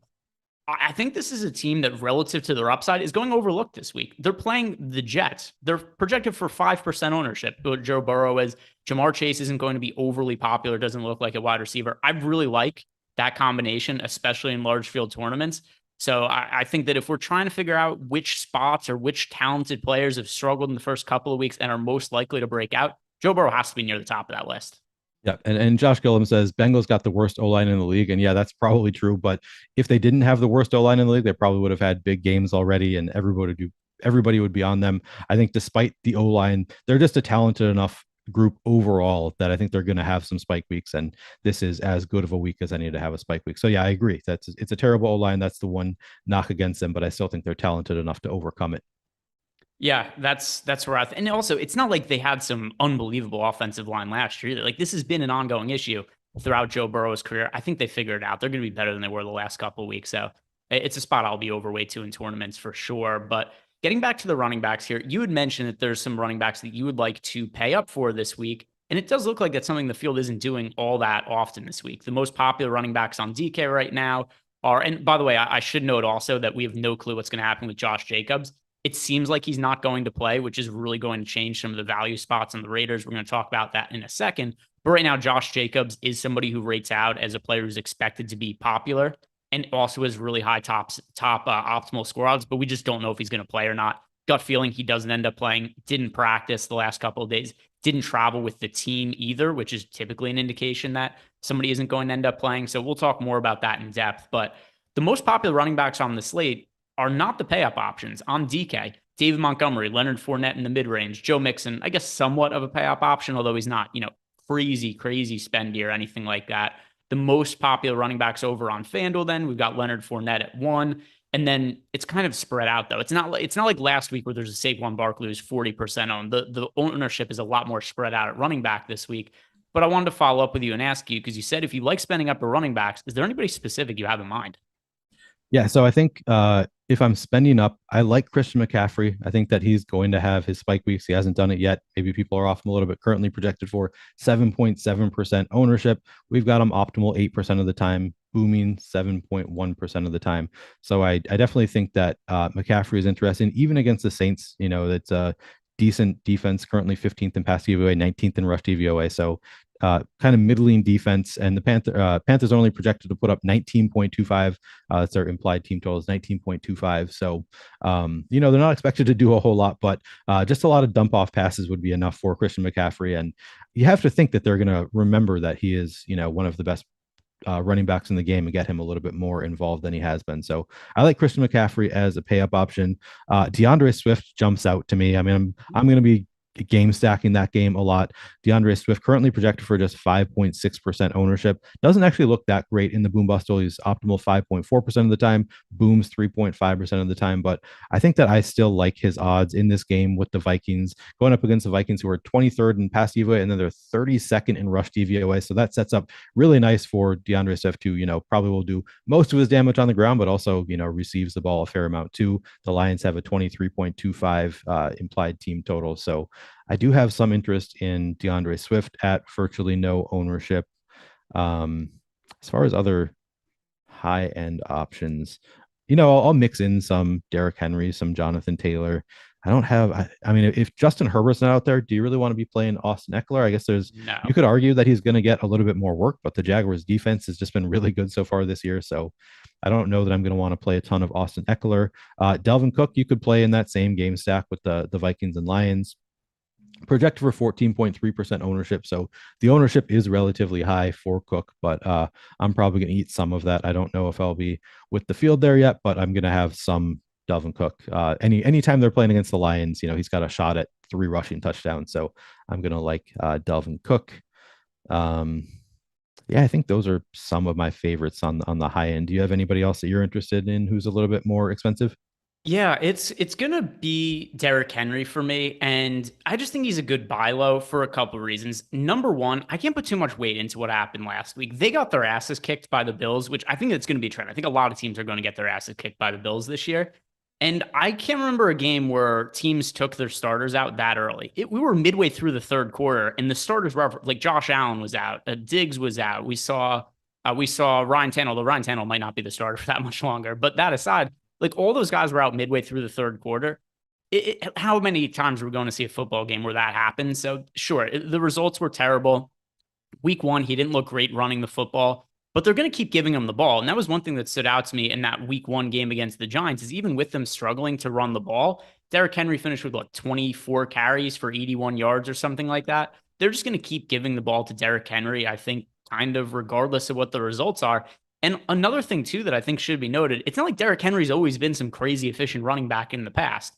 I think this is a team that relative to their upside is going overlooked this week. They're playing the Jets. They're projected for 5% ownership. Joe Burrow is. Jamar Chase isn't going to be overly popular. Doesn't look like a wide receiver. I really like that combination, especially in large field tournaments. So I think that if we're trying to figure out which spots or which talented players have struggled in the first couple of weeks and are most likely to break out, Joe Burrow has to be near the top of that list. Yeah. And Josh Gillum says Bengals got the worst O-line in the league. And yeah, that's probably true. But if they didn't have the worst O-line in the league, they probably would have had big games already and everybody would be on them. I think despite the O-line, they're just a talented enough group overall that I think they're going to have some spike weeks. And this is as good of a week as any to have a spike week. So yeah, I agree. It's a terrible O-line. That's the one knock against them, but I still think they're talented enough to overcome it. Yeah, that's where and also it's not like they had some unbelievable offensive line last year either. Like this has been an ongoing issue throughout Joe Burrow's career. I think they figured it out. They're going to be better than they were the last couple of weeks. So it's a spot I'll be overweight to in tournaments for sure. But getting back to the running backs here, you had mentioned that there's some running backs that you would like to pay up for this week. And it does look like that's something the field isn't doing all that often this week. The most popular running backs on DK right now are, and by the way, I should note also that we have no clue what's going to happen with Josh Jacobs. It seems like he's not going to play, which is really going to change some of the value spots on the Raiders. We're going to talk about that in a second. But right now, Josh Jacobs is somebody who rates out as a player who's expected to be popular and also has really high top optimal score odds, but we just don't know if he's going to play or not. Gut feeling he doesn't end up playing, didn't practice the last couple of days, didn't travel with the team either, which is typically an indication that somebody isn't going to end up playing. So we'll talk more about that in depth. But the most popular running backs on the slate are not the pay up options on DK. David Montgomery, Leonard Fournette in the mid range, Joe Mixon, I guess somewhat of a pay up option, although he's not, crazy spendy or anything like that. The most popular running backs over on FanDuel, then we've got Leonard Fournette at 1. And then it's kind of spread out though. It's not like last week where there's a Saquon Barkley who's 40% owned. The ownership is a lot more spread out at running back this week. But I wanted to follow up with you and ask you, because you said if you like spending up for running backs, is there anybody specific you have in mind? Yeah, so I think if I'm spending up, I like Christian McCaffrey. I think that he's going to have his spike weeks. He hasn't done it yet. Maybe people are off him a little bit. Currently projected for 7.7% ownership. We've got him optimal 8% of the time, booming 7.1% of the time. So I definitely think that McCaffrey is interesting, even against the Saints. That's a decent defense, currently 15th in pass DVOA, 19th in rush DVOA. So kind of middling defense, and the Panthers are only projected to put up 19.25. That's their implied team total is 19.25. So, they're not expected to do a whole lot, but just a lot of dump off passes would be enough for Christian McCaffrey. And you have to think that they're going to remember that he is, one of the best running backs in the game and get him a little bit more involved than he has been. So I like Christian McCaffrey as a pay up option. DeAndre Swift jumps out to me. I mean, I'm going to be game stacking that game a lot. DeAndre Swift currently projected for just 5.6% ownership. Doesn't actually look that great in the boom bust. He's optimal 5.4% of the time, booms 3.5% of the time. But I think that I still like his odds in this game with the Vikings going up against the Vikings, who are 23rd in pass DVOA and then they're 32nd in rush DVOA. So that sets up really nice for DeAndre Swift to, probably will do most of his damage on the ground, but also, receives the ball a fair amount too. The Lions have a 23.25 implied team total. So I do have some interest in DeAndre Swift at virtually no ownership. As far as other high-end options, I'll mix in some Derrick Henry, some Jonathan Taylor. I don't have. I mean, if Justin Herbert's not out there, do you really want to be playing Austin Eckler? I guess No. you could argue that he's going to get a little bit more work, but the Jaguars defense has just been really good so far this year. So I don't know that I'm going to want to play a ton of Austin Eckler. Delvin Cook, you could play in that same game stack with the Vikings and Lions. Projected for 14.3% ownership. So the ownership is relatively high for Cook, but I'm probably going to eat some of that. I don't know if I'll be with the field there yet, but I'm going to have some Delvin Cook. Anytime they're playing against the Lions, he's got a shot at 3 rushing touchdowns. So I'm going to like Delvin Cook. I think those are some of my favorites on the high end. Do you have anybody else that you're interested in who's a little bit more expensive? Yeah, it's gonna be Derrick Henry for me, and I just think he's a good buy low for a couple of reasons. Number one, I can't put too much weight into what happened last week. They got their asses kicked by the Bills, which I think that's going to be a trend. I think a lot of teams are going to get their asses kicked by the Bills this year, and I can't remember a game where teams took their starters out that early. We were midway through the third quarter, and the starters were like Josh Allen was out, Diggs was out. We saw Ryan Tannehill. The Ryan Tannehill might not be the starter for that much longer, but that aside. Like all those guys were out midway through the third quarter. How many times are we going to see a football game where that happened? So sure, the results were terrible. Week 1, he didn't look great running the football, but they're going to keep giving him the ball. And that was one thing that stood out to me in that Week 1 game against the Giants is even with them struggling to run the ball, Derrick Henry finished with 24 carries for 81 yards or something like that. They're just going to keep giving the ball to Derrick Henry, I think, kind of regardless of what the results are. And another thing, too, that I think should be noted, it's not like Derrick Henry's always been some crazy efficient running back in the past.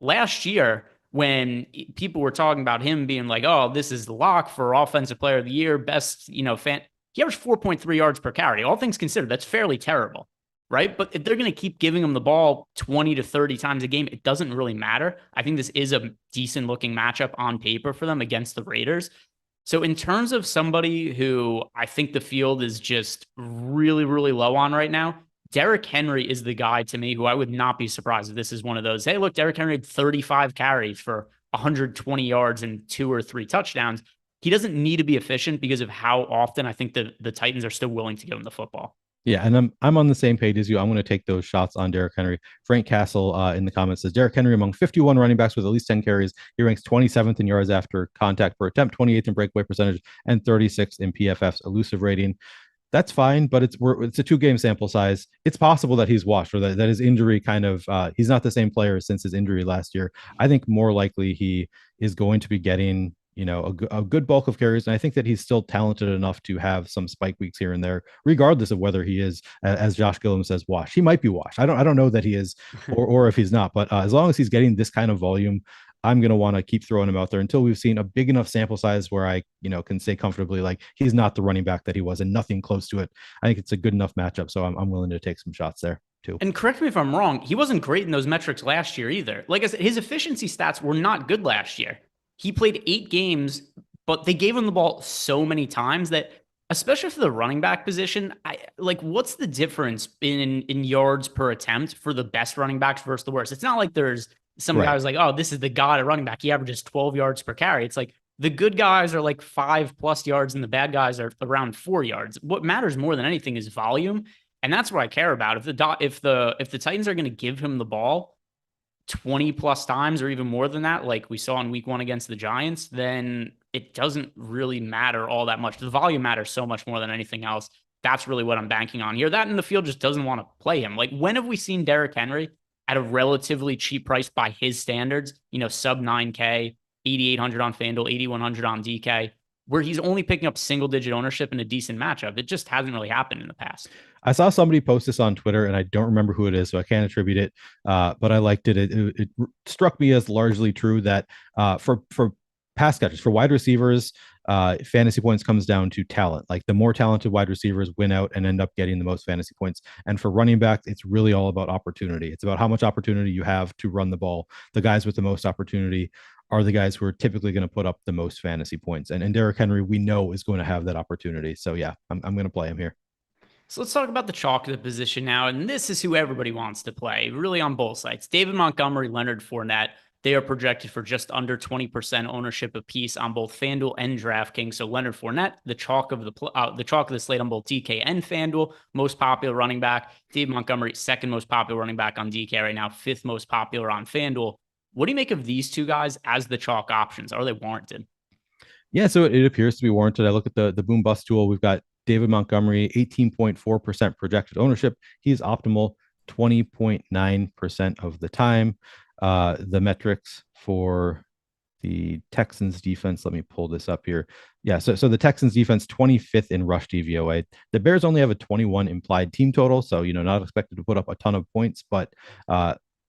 Last year, when people were talking about him being like, oh, this is the lock for offensive player of the year, best, he averaged 4.3 yards per carry. All things considered, that's fairly terrible, right? But if they're going to keep giving him the ball 20 to 30 times a game, it doesn't really matter. I think this is a decent looking matchup on paper for them against the Raiders. So in terms of somebody who I think the field is just really, really low on right now, Derrick Henry is the guy to me who I would not be surprised if this is one of those. Hey, look, Derrick Henry had 35 carries for 120 yards and 2 or 3 touchdowns. He doesn't need to be efficient because of how often I think the Titans are still willing to give him the football. Yeah, and I'm on the same page as you. I'm going to take those shots on Derrick Henry. Frank Castle in the comments says Derrick Henry among 51 running backs with at least 10 carries. He ranks 27th in yards after contact per attempt, 28th in breakaway percentage, and 36th in PFF's elusive rating. That's fine, but it's a 2-game sample size. It's possible that he's washed or that his injury kind of he's not the same player since his injury last year. I think more likely he is going to be getting a good bulk of carries. And I think that he's still talented enough to have some spike weeks here and there, regardless of whether he is, as Josh Gillum says, washed. He might be washed. I don't know that he is or if he's not, but as long as he's getting this kind of volume, I'm going to want to keep throwing him out there until we've seen a big enough sample size where I, can say comfortably, like he's not the running back that he was and nothing close to it. I think it's a good enough matchup. So I'm willing to take some shots there too. And correct me if I'm wrong. He wasn't great in those metrics last year either. Like I said, his efficiency stats were not good last year. He played 8 games, but they gave him the ball so many times that, especially for the running back position, what's the difference in yards per attempt for the best running backs versus the worst? It's not like there's some guy who's like, oh, this is the god at running back. He averages 12 yards per carry. It's like the good guys are like 5+ yards and the bad guys are around 4 yards. What matters more than anything is volume. And that's what I care about. If the Titans are going to give him the ball 20+ times or even more than that, like we saw in Week 1 against the Giants, then it doesn't really matter all that much. The volume matters so much more than anything else. That's really what I'm banking on here. That in the field just doesn't want to play him. Like, when have we seen Derrick Henry at a relatively cheap price by his standards, sub 9K, 8,800 on FanDuel, 8,100 on DK, where he's only picking up single-digit ownership in a decent matchup? It just hasn't really happened in the past. I saw somebody post this on Twitter, and I don't remember who it is, so I can't attribute it. But I liked it. It struck me as largely true that for pass catchers, for wide receivers, fantasy points comes down to talent. Like the more talented wide receivers win out and end up getting the most fantasy points. And for running backs, it's really all about opportunity. It's about how much opportunity you have to run the ball. The guys with the most opportunity are the guys who are typically going to put up the most fantasy points. And Derrick Henry, we know, is going to have that opportunity. So yeah, I'm going to play him here. So let's talk about the chalk of the position now. And this is who everybody wants to play, really on both sides. David Montgomery, Leonard Fournette. They are projected for just under 20% ownership apiece on both FanDuel and DraftKings. So Leonard Fournette, the chalk of the slate on both DK and FanDuel, most popular running back. David Montgomery, second most popular running back on DK right now, 5th most popular on FanDuel. What do you make of these two guys as the chalk options? Are they warranted? Yeah, so it appears to be warranted. I look at the boom bust tool. We've got David Montgomery, 18.4% projected ownership. He's optimal 20.9% of the time. The metrics for the Texans defense, let me pull this up here. Yeah, so the Texans defense 25th in rush DVOA. The Bears only have a 21 implied team total, so not expected to put up a ton of points, but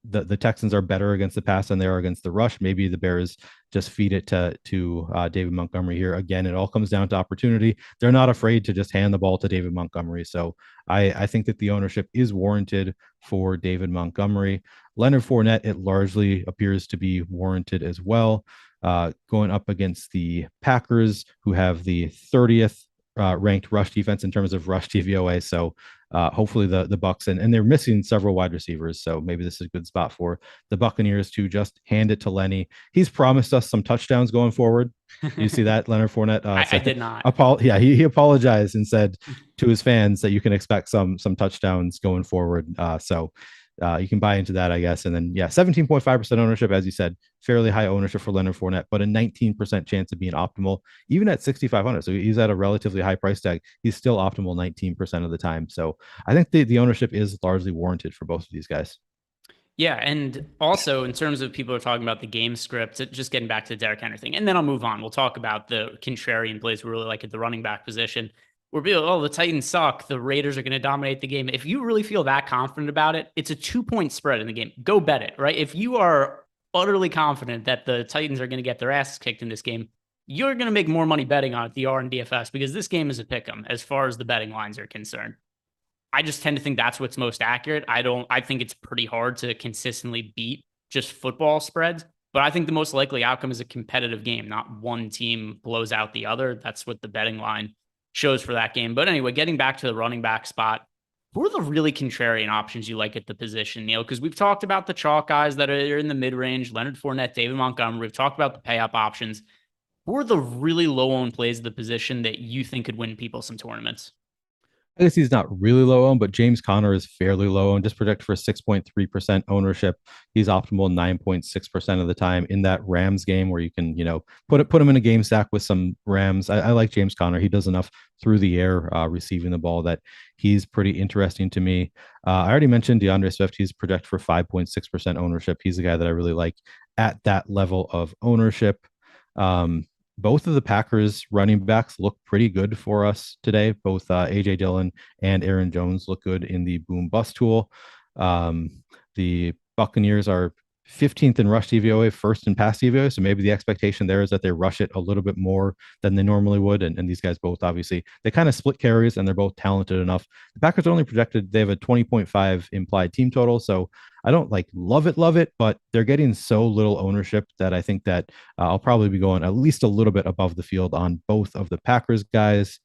the Texans are better against the pass than they are against the rush. Maybe the Bears just feed it to David Montgomery here. Again, it all comes down to opportunity. They're not afraid to just hand the ball to David Montgomery. So I think that the ownership is warranted for David Montgomery. Leonard Fournette, it largely appears to be warranted as well. Going up against the Packers, who have the 30th ranked rush defense in terms of rush DVOA. So hopefully the Bucks and they're missing several wide receivers. So maybe this is a good spot for the Buccaneers to just hand it to Lenny. He's promised us some touchdowns going forward. You see that, Leonard Fournette? I did not. He apologized and said to his fans that you can expect some touchdowns going forward. So you can buy into that, I guess. And then, 17.5% ownership, as you said, fairly high ownership for Leonard Fournette, but a 19% chance of being optimal, even at 6,500. So he's at a relatively high price tag. He's still optimal 19% of the time. So I think the ownership is largely warranted for both of these guys. Yeah, and also in terms of people are talking about the game script, just getting back to the Derrick Henry thing, and then I'll move on. We'll talk about the contrarian plays we really like at the running back position. Where people, the Titans suck. The Raiders are going to dominate the game. If you really feel that confident about it, it's a 2-point spread in the game. Go bet it, right? If you are utterly confident that the Titans are going to get their asses kicked in this game, you're going to make more money betting on it, the R and DFS, because this game is a pick 'em as far as the betting lines are concerned. I just tend to think that's what's most accurate. I think it's pretty hard to consistently beat just football spreads, but I think the most likely outcome is a competitive game, not one team blows out the other. That's what the betting line shows for that game. But anyway, getting back to the running back spot, who are the really contrarian options you like at the position, Neil? Because we've talked about the chalk guys that are in the mid-range, Leonard Fournette, David Montgomery. We've talked about the pay-up options. Who are the really low-owned plays of the position that you think could win people some tournaments? I guess he's not really low owned, but James Conner is fairly low owned, just projected for 6.3% ownership. He's optimal 9.6% of the time in that Rams game where you can, put him in a game stack with some Rams. I like James Conner. He does enough through the air receiving the ball that he's pretty interesting to me. I already mentioned DeAndre Swift. He's projected for 5.6% ownership. He's a guy that I really like at that level of ownership. Both of the Packers running backs look pretty good for us today. Both AJ Dillon and Aaron Jones look good in the boom bust tool. The Buccaneers are 15th in rush DVOA, first in pass DVOA. So maybe the expectation there is that they rush it a little bit more than they normally would. And these guys both, obviously, they kind of split carries and they're both talented enough. The Packers are only projected, they have a 20.5 implied team total. So I don't love it, but they're getting so little ownership that I think that I'll probably be going at least a little bit above the field on both of the Packers guys.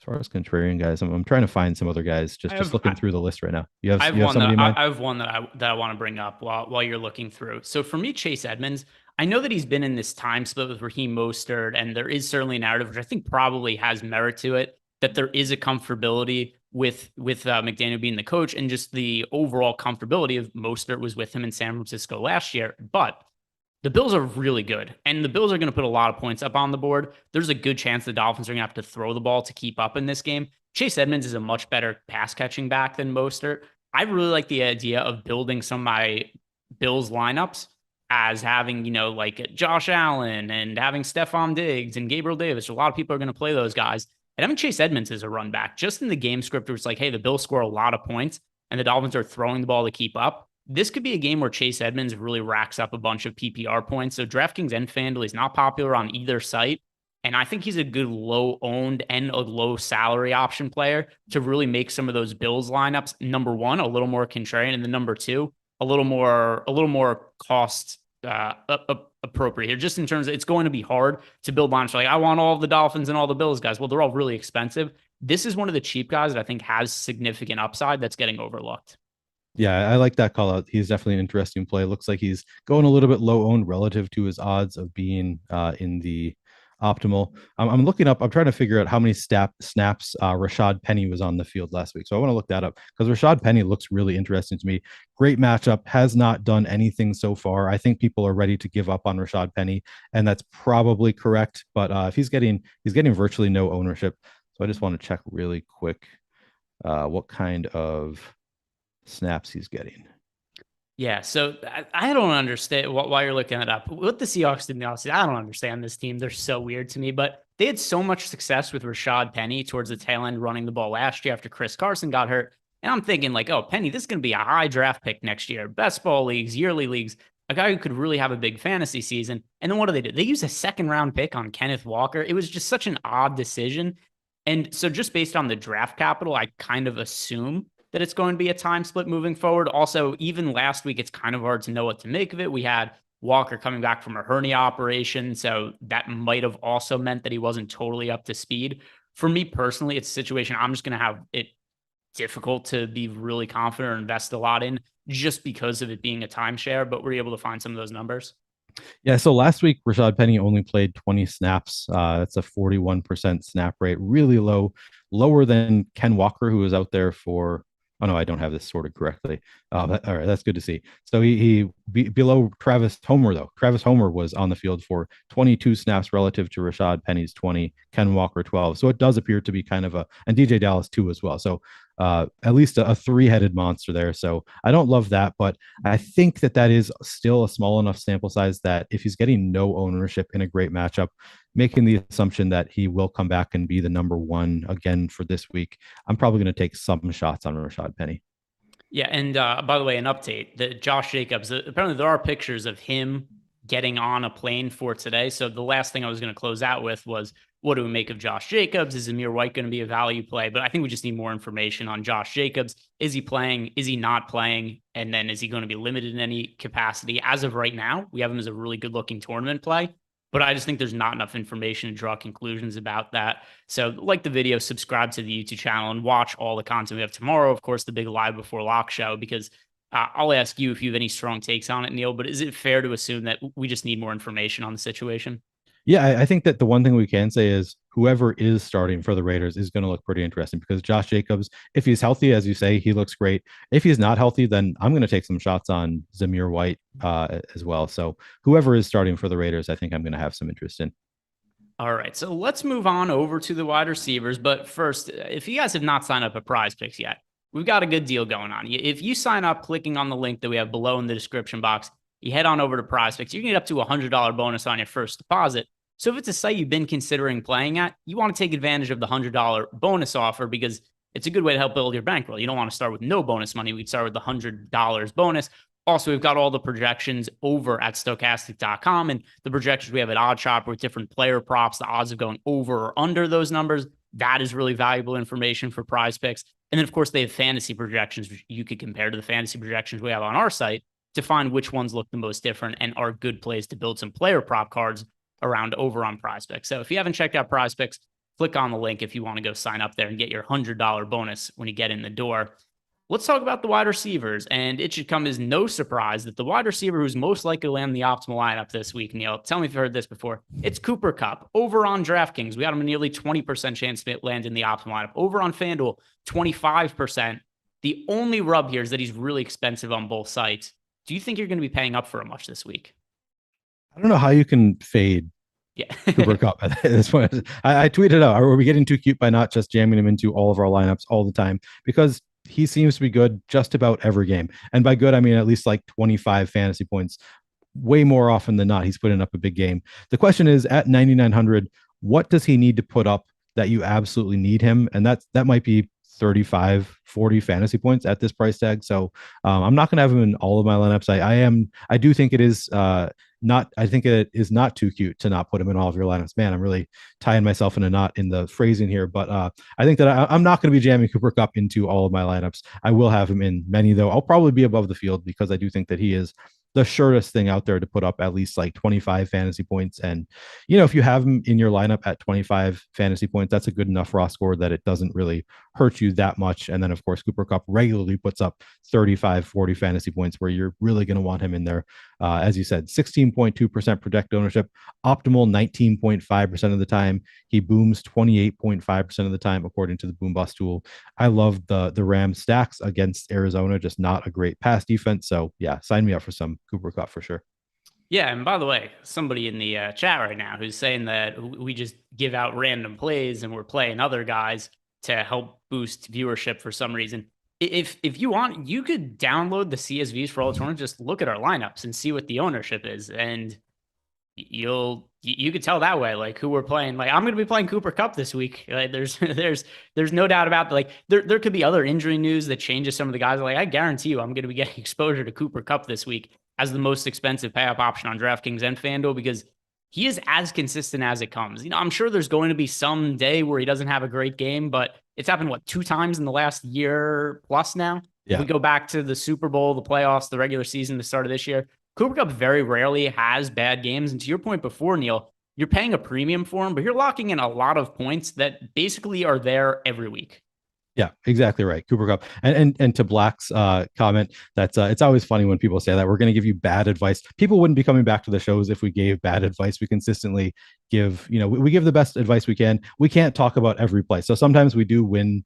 As far as contrarian guys, I'm trying to find some other guys. Just looking through the list right now. You have somebody in mind? I have one that I want to bring up while you're looking through. So for me, Chase Edmonds, I know that he's been in this time split with Raheem Mostert, and there is certainly a narrative which I think probably has merit to it, that there is a comfortability with McDaniel being the coach, and just the overall comfortability of Mostert was with him in San Francisco last year. But the Bills are really good, and the Bills are going to put a lot of points up on the board. There's a good chance the Dolphins are going to have to throw the ball to keep up in this game. Chase Edmonds is a much better pass catching back than Mostert. I really like the idea of building some of my Bills lineups as having, like Josh Allen and having Stefan Diggs and Gabriel Davis. A lot of people are going to play those guys. And having Chase Edmonds as a run back, just in the game script where it's like, hey, the Bills score a lot of points and the Dolphins are throwing the ball to keep up. This could be a game where Chase Edmonds really racks up a bunch of PPR points. So DraftKings and FanDuel is not popular on either site. And I think he's a good low owned and a low salary option player to really make some of those Bills lineups, number one, a little more contrarian, and then number two, a little more cost appropriate here, just in terms of it's going to be hard to build lineups. Like, I want all the Dolphins and all the Bills guys. Well, they're all really expensive. This is one of the cheap guys that I think has significant upside that's getting overlooked. Yeah, I like that call out. He's definitely an interesting play. Looks like he's going a little bit low owned relative to his odds of being in the optimal. I'm looking up. I'm trying to figure out how many snaps Rashad Penny was on the field last week. So I want to look that up because Rashad Penny looks really interesting to me. Great matchup. Has not done anything so far. I think people are ready to give up on Rashad Penny, and that's probably correct. But if he's getting virtually no ownership, so I just want to check really quick what kind of snaps he's getting. Yeah, so I don't understand why you're looking it up. What the Seahawks did in the offseason, I don't understand this team. They're so weird to me, but they had so much success with Rashad Penny towards the tail end running the ball last year after Chris Carson got hurt. And I'm thinking like, oh, Penny, this is going to be a high draft pick next year. Best ball leagues, yearly leagues, a guy who could really have a big fantasy season. And then what do? They used a second round pick on Kenneth Walker. It was just such an odd decision. And so just based on the draft capital, I kind of assume that it's going to be a time split moving forward. Also, even last week, it's kind of hard to know what to make of it. We had Walker coming back from a hernia operation, so that might have also meant that he wasn't totally up to speed. For me personally, it's a situation I'm just going to have it difficult to be really confident or invest a lot in just because of it being a timeshare, but we're able to find some of those numbers. Yeah, so last week, Rashad Penny only played 20 snaps. That's a 41% snap rate, really low, lower than Ken Walker, who was out there for oh no, I don't have this sorted correctly. All right, that's good to see. So he below Travis Homer though. Travis Homer was on the field for 22 snaps relative to Rashad Penny's 20, Ken Walker 12. So it does appear to be kind of and DJ Dallas 2 as well. So at least a three-headed monster there. So I don't love that, but I think that is still a small enough sample size that if he's getting no ownership in a great matchup, making the assumption that he will come back and be the number one again for this week, I'm probably going to take some shots on Rashad Penny. Yeah, and by the way, an update that Josh Jacobs, apparently there are pictures of him getting on a plane for today. So the last thing I was going to close out with was, what do we make of Josh Jacobs? Is Amir White going to be a value play? But I think we just need more information on Josh Jacobs. Is he playing? Is he not playing? And then is he going to be limited in any capacity? As of right now, we have him as a really good looking tournament play. But I just think there's not enough information to draw conclusions about that. So like the video, subscribe to the YouTube channel and watch all the content we have tomorrow. Of course, the big live before lock show, because I'll ask you if you have any strong takes on it, Neil, but is it fair to assume that we just need more information on the situation? Yeah, I think that the one thing we can say is whoever is starting for the Raiders is going to look pretty interesting because Josh Jacobs, if he's healthy, as you say, he looks great. If he's not healthy, then I'm going to take some shots on Zamir White as well. So whoever is starting for the Raiders, I think I'm going to have some interest in. All right, so let's move on over to the wide receivers. But first, if you guys have not signed up at Prize Picks yet, we've got a good deal going on. If you sign up clicking on the link that we have below in the description box, you head on over to Prize Picks, you can get up to a $100 bonus on your first deposit. So if it's a site you've been considering playing at, you want to take advantage of the $100 bonus offer because it's a good way to help build your bankroll. You don't want to start with no bonus money. We'd start with the $100 bonus. Also, we've got all the projections over at Stokastic.com and the projections we have at OddsShopper with different player props, the odds of going over or under those numbers. That is really valuable information for Prize Picks. And then, of course, they have fantasy projections, which you could compare to the fantasy projections we have on our site to find which ones look the most different and are good plays to build some player prop cards around over on Prize Picks. So if you haven't checked out Prize Picks, click on the link if you want to go sign up there and get your $100 bonus when you get in the door. Let's talk about the wide receivers, and it should come as no surprise that the wide receiver who's most likely to land the optimal lineup this week, Neil, tell me if you've heard this before, it's Cooper Kupp. Over on DraftKings, we got him a nearly 20% chance to land in the optimal lineup. Over on FanDuel, 25%. The only rub here is that he's really expensive on both sites. Do you think you're going to be paying up for him much this week? I don't know how you can fade Cooper Kupp at this point. I tweeted out, are we getting too cute by not just jamming him into all of our lineups all the time? Because he seems to be good just about every game. And by good, I mean at least like 25 fantasy points. Way more often than not, he's putting up a big game. The question is, at 9,900, what does he need to put up that you absolutely need him? And that might be 35, 40 fantasy points at this price tag. So I'm not going to have him in all of my lineups. I do think it is I think it is not too cute to not put him in all of your lineups. Man, I'm really tying myself in a knot in the phrasing here, but I think that I'm not going to be jamming Cooper Kupp into all of my lineups. I will have him in many, though. I'll probably be above the field because I do think that he is the surest thing out there to put up at least like 25 fantasy points. And, if you have him in your lineup at 25 fantasy points, that's a good enough raw score that it doesn't really hurt you that much. And then, of course, Cooper Kupp regularly puts up 35, 40 fantasy points where you're really going to want him in there. As you said, 16.2% projected ownership, optimal 19.5% of the time. He booms 28.5% of the time, according to the Boom Bust tool. I love the Rams stacks against Arizona, just not a great pass defense. So yeah, sign me up for some Cooper Kupp for sure. Yeah, and by the way, somebody in the chat right now who's saying that we just give out random plays and we're playing other guys to help boost viewership for some reason. If you want, you could download the CSVs for all the tournaments. Just look at our lineups and see what the ownership is, and you could tell that way, like, who we're playing. Like, I'm going to be playing Cooper Kupp this week. Like, there's no doubt about it. Like, there could be other injury news that changes some of the guys. Like, I guarantee you, I'm going to be getting exposure to Cooper Kupp this week as the most expensive pay up option on DraftKings and FanDuel, because he is as consistent as it comes. I'm sure there's going to be some day where he doesn't have a great game, but it's happened, 2 times in the last year plus now? Yeah. If we go back to the Super Bowl, the playoffs, the regular season, the start of this year, Cooper Kupp very rarely has bad games. And to your point before, Neil, you're paying a premium for him, but you're locking in a lot of points that basically are there every week. Yeah, exactly right. Cooper Kupp. And to Black's comment, that's it's always funny when people say that we're going to give you bad advice. People wouldn't be coming back to the shows if we gave bad advice. We consistently give, we give the best advice we can. We can't talk about every play. So sometimes we do win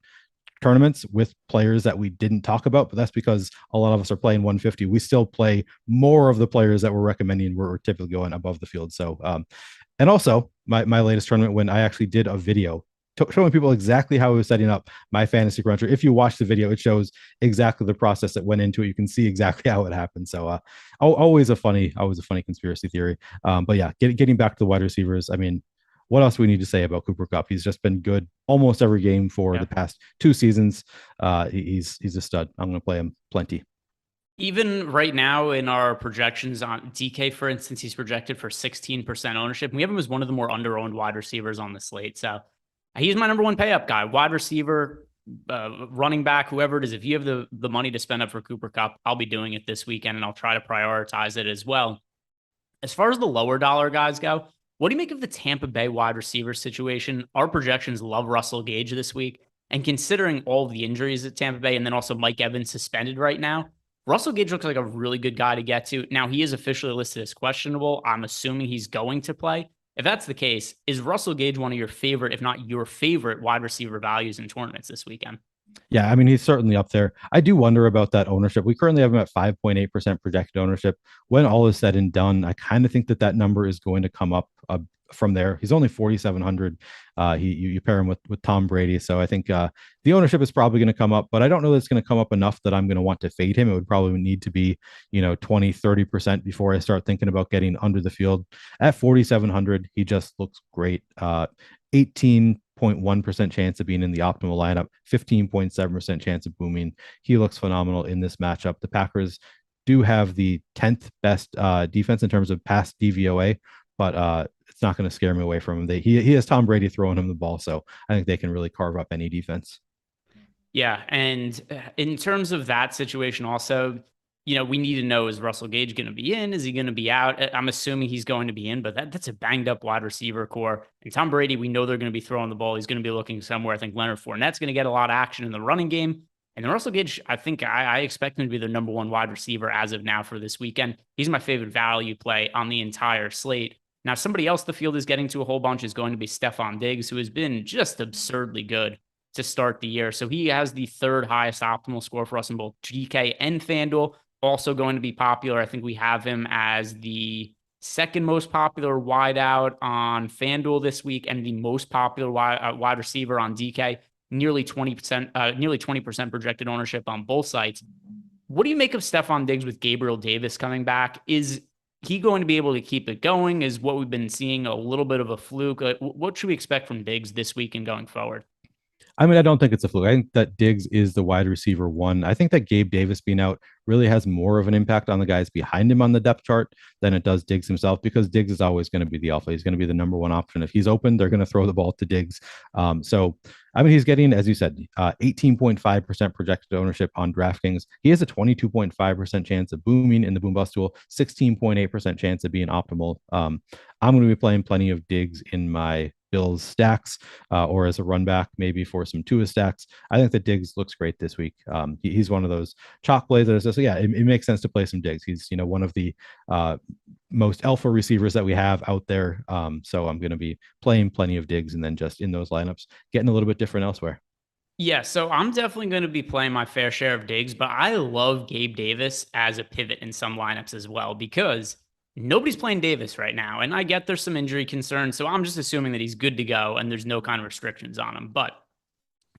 tournaments with players that we didn't talk about, but that's because a lot of us are playing 150. We still play more of the players that we're recommending. We're typically going above the field. So, and also my latest tournament, when I actually did a video showing people exactly how I was setting up my fantasy cruncher. If you watch the video, it shows exactly the process that went into it. You can see exactly how it happened. So always a funny conspiracy theory. But yeah, getting back to the wide receivers. I mean, what else do we need to say about Cooper Kupp? He's just been good almost every game for the past 2 seasons. He's a stud. I'm going to play him plenty. Even right now in our projections on DK, for instance, he's projected for 16% ownership. We have him as one of the more under-owned wide receivers on the slate. So he's my number one pay up guy, wide receiver, running back, whoever it is. If you have the money to spend up for Cooper Kupp, I'll be doing it this weekend, and I'll try to prioritize it as well. As far as the lower dollar guys go, what do you make of the Tampa Bay wide receiver situation? Our projections love Russell Gage this week, and considering all of the injuries at Tampa Bay and then also Mike Evans suspended right now, Russell Gage looks like a really good guy to get to. Now, he is officially listed as questionable. I'm assuming he's going to play. If that's the case, is Russell Gage one of your favorite, if not your favorite, wide receiver values in tournaments this weekend? Yeah, I mean, he's certainly up there. I do wonder about that ownership. We currently have him at 5.8% projected ownership. When all is said and done, I kind of think that number is going to come up from there. He's only 4,700. You pair him with Tom Brady. So I think the ownership is probably going to come up, but I don't know that it's going to come up enough that I'm going to want to fade him. It would probably need to be, 20, 30% before I start thinking about getting under the field. At 4,700, he just looks great. 18.1% chance of being in the optimal lineup, 15.7% chance of booming. He looks phenomenal in this matchup. The Packers do have the 10th best defense in terms of pass DVOA, but it's not going to scare me away from him. He has Tom Brady throwing him the ball, so I think they can really carve up any defense. Yeah, and in terms of that situation also, we need to know, is Russell Gage going to be in? Is he going to be out? I'm assuming he's going to be in, but that's a banged up wide receiver core. And Tom Brady, we know they're going to be throwing the ball. He's going to be looking somewhere. I think Leonard Fournette's going to get a lot of action in the running game. And then Russell Gage, I think I expect him to be the number one wide receiver as of now for this weekend. He's my favorite value play on the entire slate. Now, somebody else the field is getting to a whole bunch is going to be Stefan Diggs, who has been just absurdly good to start the year. So he has the 3rd highest optimal score for us in both GK and FanDuel. Also going to be popular. I think we have him as the 2nd most popular wideout on FanDuel this week and the most popular wide receiver on DK. Nearly 20% projected ownership on both sites. What do you make of Stefan Diggs with Gabriel Davis coming back? Is he going to be able to keep it going? Is what we've been seeing a little bit of a fluke? What should we expect from Diggs this week and going forward? I mean, I don't think it's a fluke. I think that Diggs is the wide receiver 1. I think that Gabe Davis being out really has more of an impact on the guys behind him on the depth chart than it does Diggs himself, because Diggs is always going to be the alpha. He's going to be the number 1 option. If he's open, they're going to throw the ball to Diggs. So, I mean, he's getting, as you said, 18.5% projected ownership on DraftKings. He has a 22.5% chance of booming in the Boom Bust tool, 16.8% chance of being optimal. I'm going to be playing plenty of Diggs in my Bills stacks or as a run back, maybe for some Tua stacks. I think that Diggs looks great this week. He's one of those chalk plays that is just, yeah, it makes sense to play some Diggs. He's, one of the most alpha receivers that we have out there. So I'm going to be playing plenty of Diggs and then just in those lineups, getting a little bit different elsewhere. Yeah, so I'm definitely going to be playing my fair share of Diggs, but I love Gabe Davis as a pivot in some lineups as well because nobody's playing Davis right now. And I get there's some injury concerns, so I'm just assuming that he's good to go and there's no kind of restrictions on him. But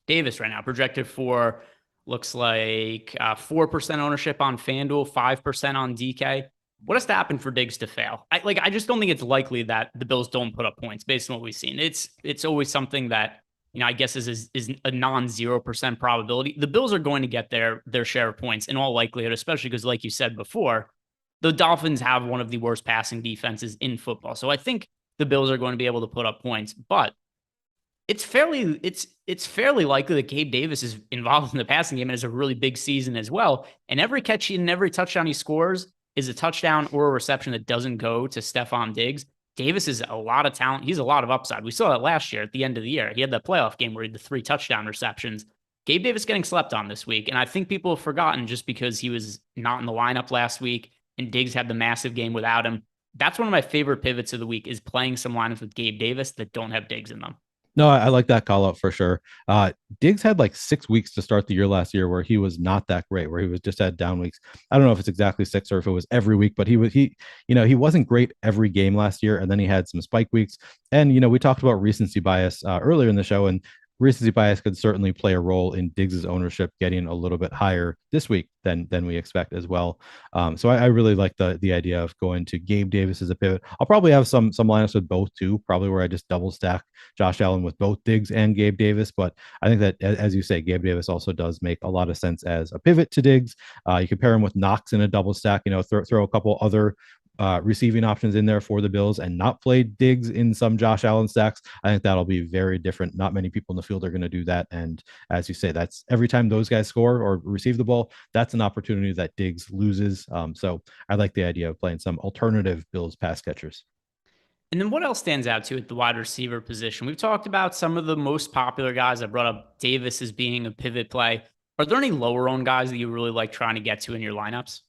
Davis right now projected for looks like 4% ownership on FanDuel, 5% on DK. What has to happen for Diggs to fail? I just don't think it's likely that the Bills don't put up points based on what we've seen. It's always something that I guess is a non-0% probability. The Bills are going to get their share of points in all likelihood, especially because, like you said before, the Dolphins have one of the worst passing defenses in football. So I think the Bills are going to be able to put up points, but it's fairly likely that Gabe Davis is involved in the passing game and has a really big season as well. And every catch and every touchdown he scores is a touchdown or a reception that doesn't go to Stefan Diggs. Davis is a lot of talent. He's a lot of upside. We saw that last year at the end of the year. He had that playoff game where he had the 3 touchdown receptions. Gabe Davis getting slept on this week. And I think people have forgotten just because he was not in the lineup last week and Diggs had the massive game without him. That's one of my favorite pivots of the week is playing some lineups with Gabe Davis that don't have Diggs in them. No, I like that call out for sure. Diggs had like 6 weeks to start the year last year where he was not that great, where he was just had down weeks. I don't know if it's exactly 6 or if it was every week, but he wasn't great every game last year. And then he had some spike weeks. And, we talked about recency bias earlier in the show, and recency bias could certainly play a role in Diggs's ownership getting a little bit higher this week than we expect as well. So I really like the idea of going to Gabe Davis as a pivot. I'll probably have some lineups with both too, probably where I just double stack Josh Allen with both Diggs and Gabe Davis. But I think that, as you say, Gabe Davis also does make a lot of sense as a pivot to Diggs. You can pair him with Knox in a double stack, throw a couple other receiving options in there for the Bills and not play Diggs in some Josh Allen stacks. I think that'll be very different. Not many people in the field are going to do that. And as you say, that's every time those guys score or receive the ball, that's an opportunity that Diggs loses. So I like the idea of playing some alternative Bills pass catchers. And then what else stands out to at the wide receiver position? We've talked about some of the most popular guys. I brought up Davis as being a pivot play. Are there any lower owned guys that you really like trying to get to in your lineups?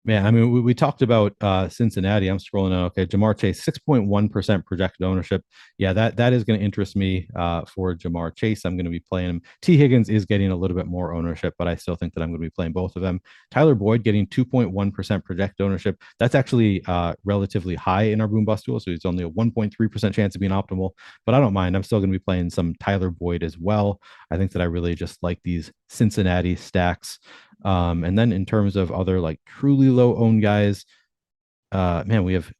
Man, I mean, we talked about Cincinnati. I'm scrolling out. Okay, Jamar Chase, 6.1% projected ownership. Yeah, that is going to interest me for Jamar Chase. I'm going to be playing him. T. Higgins is getting a little bit more ownership, but I still think that I'm going to be playing both of them. Tyler Boyd getting 2.1% projected ownership. That's actually relatively high in our boom bust tool, so he's only a 1.3% chance of being optimal, but I don't mind. I'm still going to be playing some Tyler Boyd as well. I think that I really just like these Cincinnati stacks. And then in terms of other like truly low owned guys, man, we have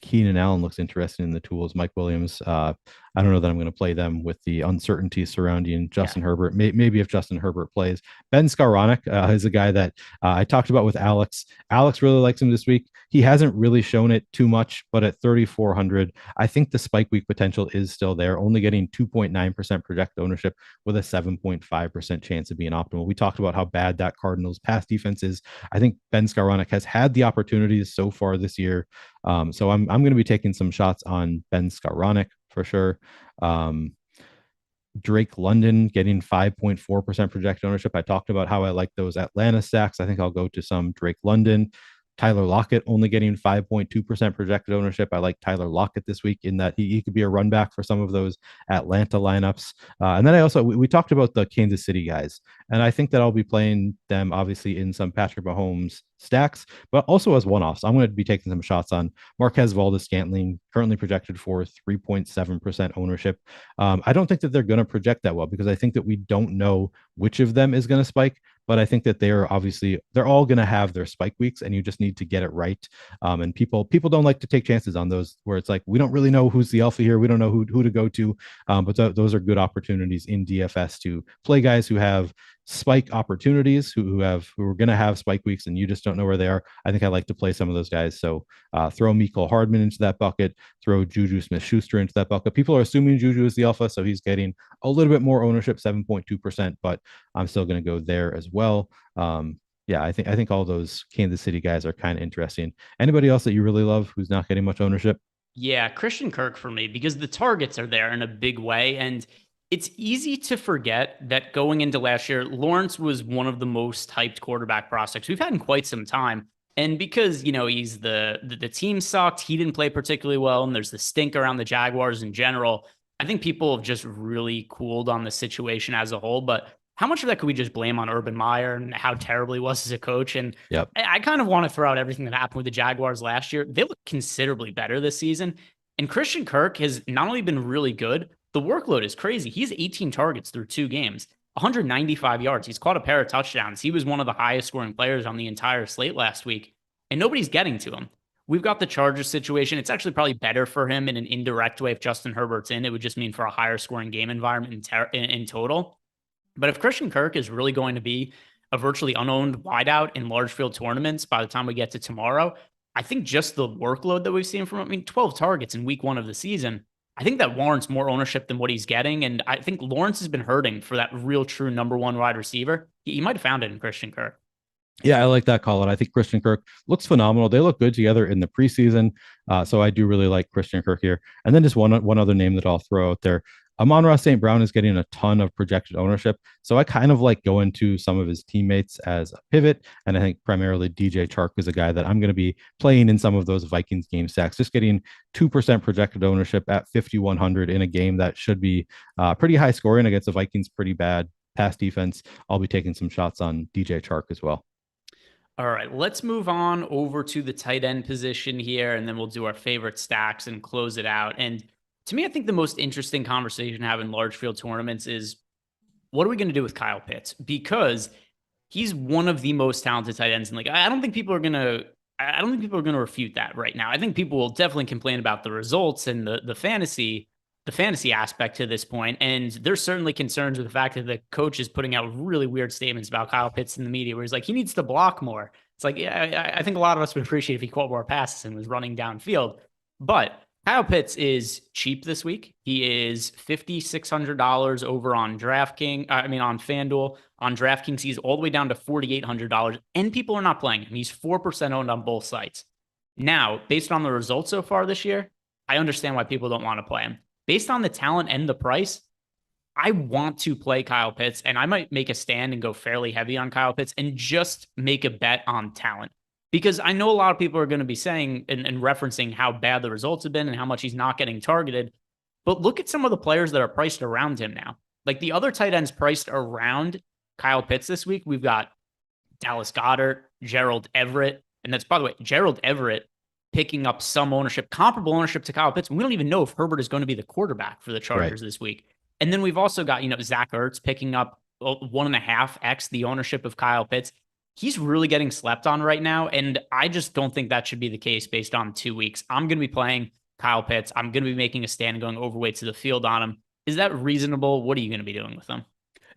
Keenan Allen looks interesting in the tools. Mike Williams, I don't know that I'm going to play them with the uncertainty surrounding Justin Herbert. Maybe if Justin Herbert plays. Ben Skowronek is a guy that I talked about with Alex. Alex really likes him this week. He hasn't really shown it too much, but at 3,400, I think the spike week potential is still there, only getting 2.9% projected ownership with a 7.5% chance of being optimal. We talked about how bad that Cardinals pass defense is. I think Ben Skowronek has had the opportunities so far this year. So I'm going to be taking some shots on Ben Skowronek for sure. Drake London getting 5.4% projected ownership. I talked about how I like those Atlanta stacks. I think I'll go to some Drake London. Tyler Lockett only getting 5.2% projected ownership. I like Tyler Lockett this week in that he could be a run back for some of those Atlanta lineups. And then we talked about the Kansas City guys, and I think that I'll be playing them obviously in some Patrick Mahomes stacks, but also as one-offs. I'm going to be taking some shots on Marquez Valdes-Scantling, currently projected for 3.7% ownership. I don't think that they're going to project that well because I think that we don't know which of them is going to spike, but I think that they're all going to have their spike weeks and you just need to get it right. And people don't like to take chances on those where it's like, we don't really know who's the alpha here. We don't know who to go to. But those are good opportunities in DFS to play guys who have spike opportunities, who are going to have spike weeks and you just don't know where they are. I think I like to play some of those guys. So throw Mecole Hardman into that bucket, throw Juju Smith-Schuster into that bucket. People are assuming Juju is the alpha, so he's getting a little bit more ownership, 7.2%, but I'm still going to go there as well. Yeah, I think all those Kansas City guys are kind of interesting. Anybody else that you really love who's not getting much ownership? Yeah, Christian Kirk for me, because the targets are there in a big way. And it's easy to forget that going into last year, Lawrence was one of the most hyped quarterback prospects we've had in quite some time. And because, he's the team sucked, he didn't play particularly well, and there's the stink around the Jaguars in general. I think people have just really cooled on the situation as a whole. But how much of that could we just blame on Urban Meyer and how terrible he was as a coach? And Yep. I kind of want to throw out everything that happened with the Jaguars last year. They look considerably better this season. And Christian Kirk has not only been really good, the workload is crazy. He has 18 targets through 2 games, 195 yards. He's caught a pair of touchdowns. He was one of the highest scoring players on the entire slate last week, and nobody's getting to him. We've got the Chargers situation. It's actually probably better for him in an indirect way if Justin Herbert's in. It would just mean for a higher scoring game environment in total. But if Christian Kirk is really going to be a virtually unowned wideout in large field tournaments by the time we get to tomorrow, I think just the workload that we've seen from him, 12 targets in week 1 of the season, I think that warrants more ownership than what he's getting. And I think Lawrence has been hurting for that real true number 1 wide receiver. He might have found it in Christian Kirk. Yeah, I like that call. And I think Christian Kirk looks phenomenal. They look good together in the preseason. So I do really like Christian Kirk here. And then just one other name that I'll throw out there. Amon-Ra St. Brown is getting a ton of projected ownership. So I kind of like going to some of his teammates as a pivot. And I think primarily DJ Chark is a guy that I'm going to be playing in some of those Vikings game stacks, just getting 2% projected ownership at 5,100 in a game that should be pretty high scoring against the Vikings, pretty bad pass defense. I'll be taking some shots on DJ Chark as well. All right, let's move on over to the tight end position here, and then we'll do our favorite stacks and close it out. And to me, I think the most interesting conversation to have in large field tournaments is what are we going to do with Kyle Pitts? Because he's one of the most talented tight ends. And I don't think people are going to refute that right now. I think people will definitely complain about the results and the fantasy aspect to this point. And there's certainly concerns with the fact that the coach is putting out really weird statements about Kyle Pitts in the media, where he's like, he needs to block more. It's like, yeah, I think a lot of us would appreciate if he caught more passes and was running downfield. But Kyle Pitts is cheap this week. He is $5,600 over on DraftKings. On FanDuel. On DraftKings, he's all the way down to $4,800, and people are not playing him. He's 4% owned on both sites. Now, based on the results so far this year, I understand why people don't want to play him. Based on the talent and the price, I want to play Kyle Pitts, and I might make a stand and go fairly heavy on Kyle Pitts and just make a bet on talent. Because I know a lot of people are going to be saying and referencing how bad the results have been and how much he's not getting targeted. But look at some of the players that are priced around him now. Like the other tight ends priced around Kyle Pitts this week, we've got Dallas Goedert, Gerald Everett. And that's, by the way, Gerald Everett picking up some ownership, comparable ownership to Kyle Pitts. We don't even know if Herbert is going to be the quarterback for the Chargers this week. And then we've also got, Zach Ertz picking up 1.5x the ownership of Kyle Pitts. He's really getting slept on right now, and I just don't think that should be the case based on 2 weeks. I'm going to be playing Kyle Pitts. I'm going to be making a stand and going overweight to the field on him. Is that reasonable? What are you going to be doing with him?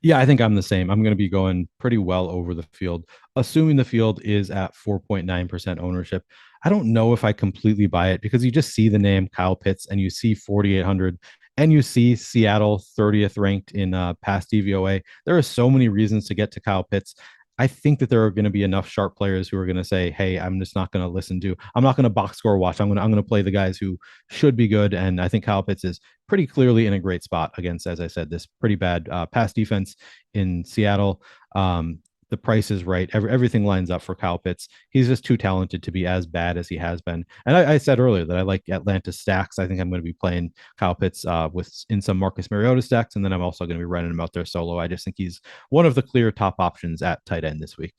Yeah, I think I'm the same. I'm going to be going pretty well over the field, assuming the field is at 4.9% ownership. I don't know if I completely buy it because you just see the name Kyle Pitts and you see 4,800 and you see Seattle 30th ranked in past DVOA. There are so many reasons to get to Kyle Pitts. I think that there are going to be enough sharp players who are going to say, hey, I'm just not going to I'm not going to box score watch. I'm going to play the guys who should be good. And I think Kyle Pitts is pretty clearly in a great spot against, as I said, this pretty bad pass defense in Seattle. The price is right. Everything lines up for Kyle Pitts. He's just too talented to be as bad as he has been. And I said earlier that I like Atlanta stacks. I think I'm going to be playing Kyle Pitts in some Marcus Mariota stacks. And then I'm also going to be running him out there solo. I just think he's one of the clear top options at tight end this week.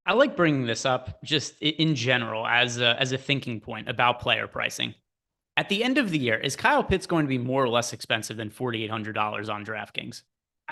I like bringing this up just in general as a thinking point about player pricing. At the end of the year, is Kyle Pitts going to be more or less expensive than $4,800 on DraftKings?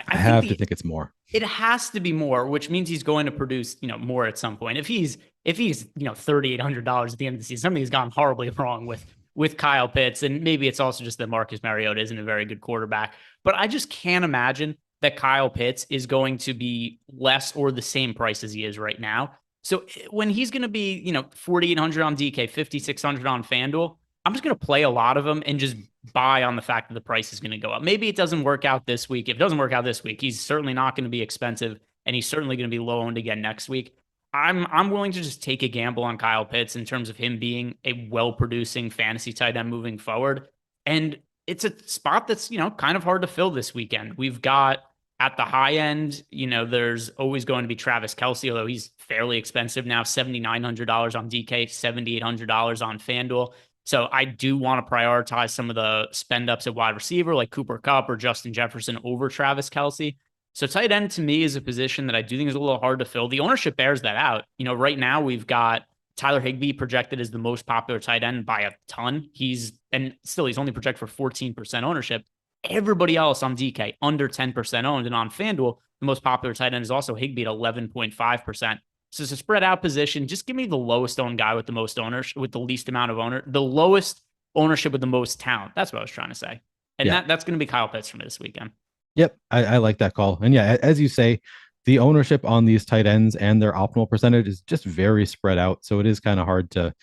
I have to think it's more. It has to be more, which means he's going to produce, more at some point. If he's $3,800 at the end of the season, something's gone horribly wrong with Kyle Pitts. And maybe it's also just that Marcus Mariota isn't a very good quarterback. But I just can't imagine that Kyle Pitts is going to be less or the same price as he is right now. So when he's going to be, $4,800 on DK, $5,600 on FanDuel, I'm just going to play a lot of them and just buy on the fact that the price is going to go up. Maybe it doesn't work out this week. If it doesn't work out this week, he's certainly not going to be expensive, and he's certainly going to be low owned again next week. I'm willing to just take a gamble on Kyle Pitts in terms of him being a well-producing fantasy tight end moving forward. And it's a spot that's, kind of hard to fill this weekend. We've got at the high end, there's always going to be Travis Kelce, although he's fairly expensive now, $7,900 on DK, $7,800 on FanDuel. So I do want to prioritize some of the spend ups at wide receiver like Cooper Kupp or Justin Jefferson over Travis Kelce. So tight end to me is a position that I do think is a little hard to fill. The ownership bears that out. Right now we've got Tyler Higbee projected as the most popular tight end by a ton. He's only projected for 14% ownership. Everybody else on DK under 10% owned, and on FanDuel, the most popular tight end is also Higbee at 11.5%. So it's a spread out position. Just give me the lowest owned guy with the most ownership, with the least amount of the lowest ownership with the most talent. That's what I was trying to say. And that's going to be Kyle Pitts for me this weekend. Yep, I like that call. And yeah, as you say, the ownership on these tight ends and their optimal percentage is just very spread out. So it is kind of hard to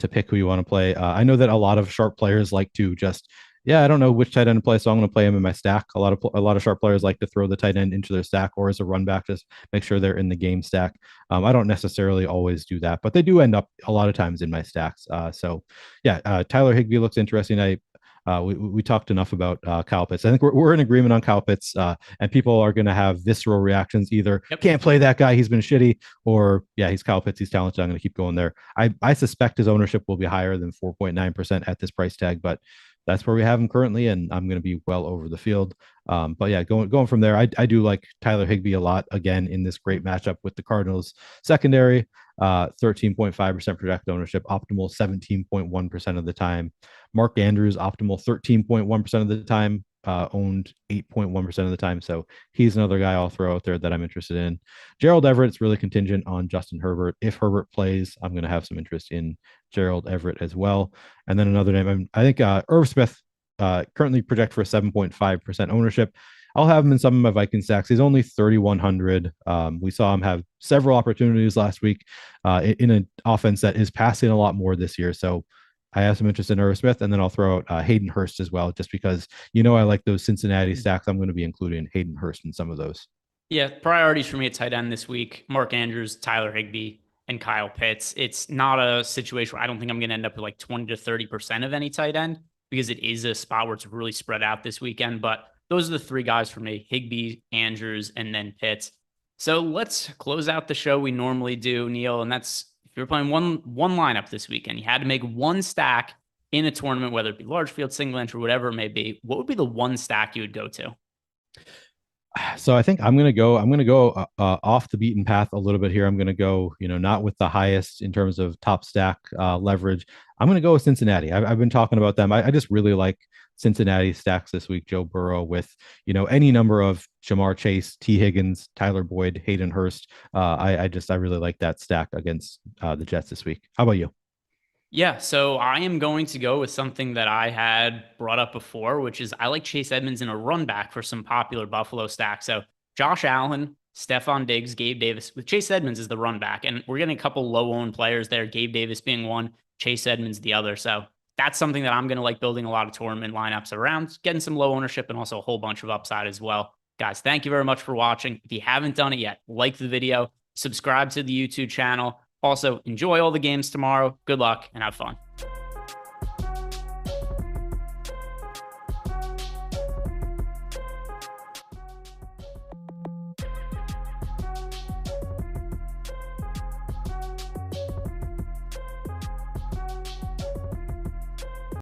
pick who you want to play. I know that a lot of sharp players like to just, I don't know which tight end to play, so I'm going to play him in my stack. A lot of sharp players like to throw the tight end into their stack or as a run back, just make sure they're in the game stack. I don't necessarily always do that, but they do end up a lot of times in my stacks. Tyler Higbee looks interesting. We talked enough about Kyle Pitts. I think we're in agreement on Kyle Pitts, and people are going to have visceral reactions. Either can't play that guy, he's been shitty, or he's Kyle Pitts, he's talented, I'm going to keep going there. I suspect his ownership will be higher than 4.9% at this price tag, but that's where we have him currently, and I'm going to be well over the field. Going from there, I do like Tyler Higbee a lot again in this great matchup with the Cardinals secondary. 13.5% projected ownership, optimal 17.1% of the time. Mark Andrews, optimal 13.1% of the time, owned 8.1% of the time. So he's another guy I'll throw out there that I'm interested in. Gerald Everett's really contingent on Justin Herbert. If Herbert plays, I'm going to have some interest in Gerald Everett as well. And then another name, I think Irv Smith, currently project for a 7.5% ownership. I'll have him in some of my Viking stacks. He's only 3,100. We saw him have several opportunities last week in an offense that is passing a lot more this year. So I have some interest in Irv Smith, and then I'll throw out Hayden Hurst as well, just because I like those Cincinnati stacks. I'm going to be including Hayden Hurst in some of those. Yeah, priorities for me at tight end this week: Mark Andrews, Tyler Higbee, and Kyle Pitts. It's not a situation where I don't think I'm going to end up with like 20 to 30% of any tight end, because it is a spot where it's really spread out this weekend. But those are the three guys for me: Higbee, Andrews, and then Pitts. So let's close out the show we normally do, Neil. And that's, if you're playing one lineup this weekend, you had to make one stack in a tournament, whether it be large field, single entry, whatever it may be, what would be the one stack you would go to? So I think I'm going to go off the beaten path a little bit here. I'm going to go, not with the highest in terms of top stack leverage. I'm going to go with Cincinnati. I've been talking about them. I just really like Cincinnati stacks this week. Joe Burrow with, any number of Jamar Chase, T. Higgins, Tyler Boyd, Hayden Hurst. I really like that stack against the Jets this week. How about you? Yeah, so I am going to go with something that I had brought up before, which is I like Chase Edmonds in a run back for some popular Buffalo stacks. So Josh Allen, Stefan Diggs, Gabe Davis, with Chase Edmonds as the run back. And we're getting a couple low-owned players there, Gabe Davis being one, Chase Edmonds the other. So that's something that I'm going to like building a lot of tournament lineups around, getting some low ownership and also a whole bunch of upside as well. Guys, thank you very much for watching. If you haven't done it yet, like the video, subscribe to the YouTube channel. Also, enjoy all the games tomorrow. Good luck and have fun.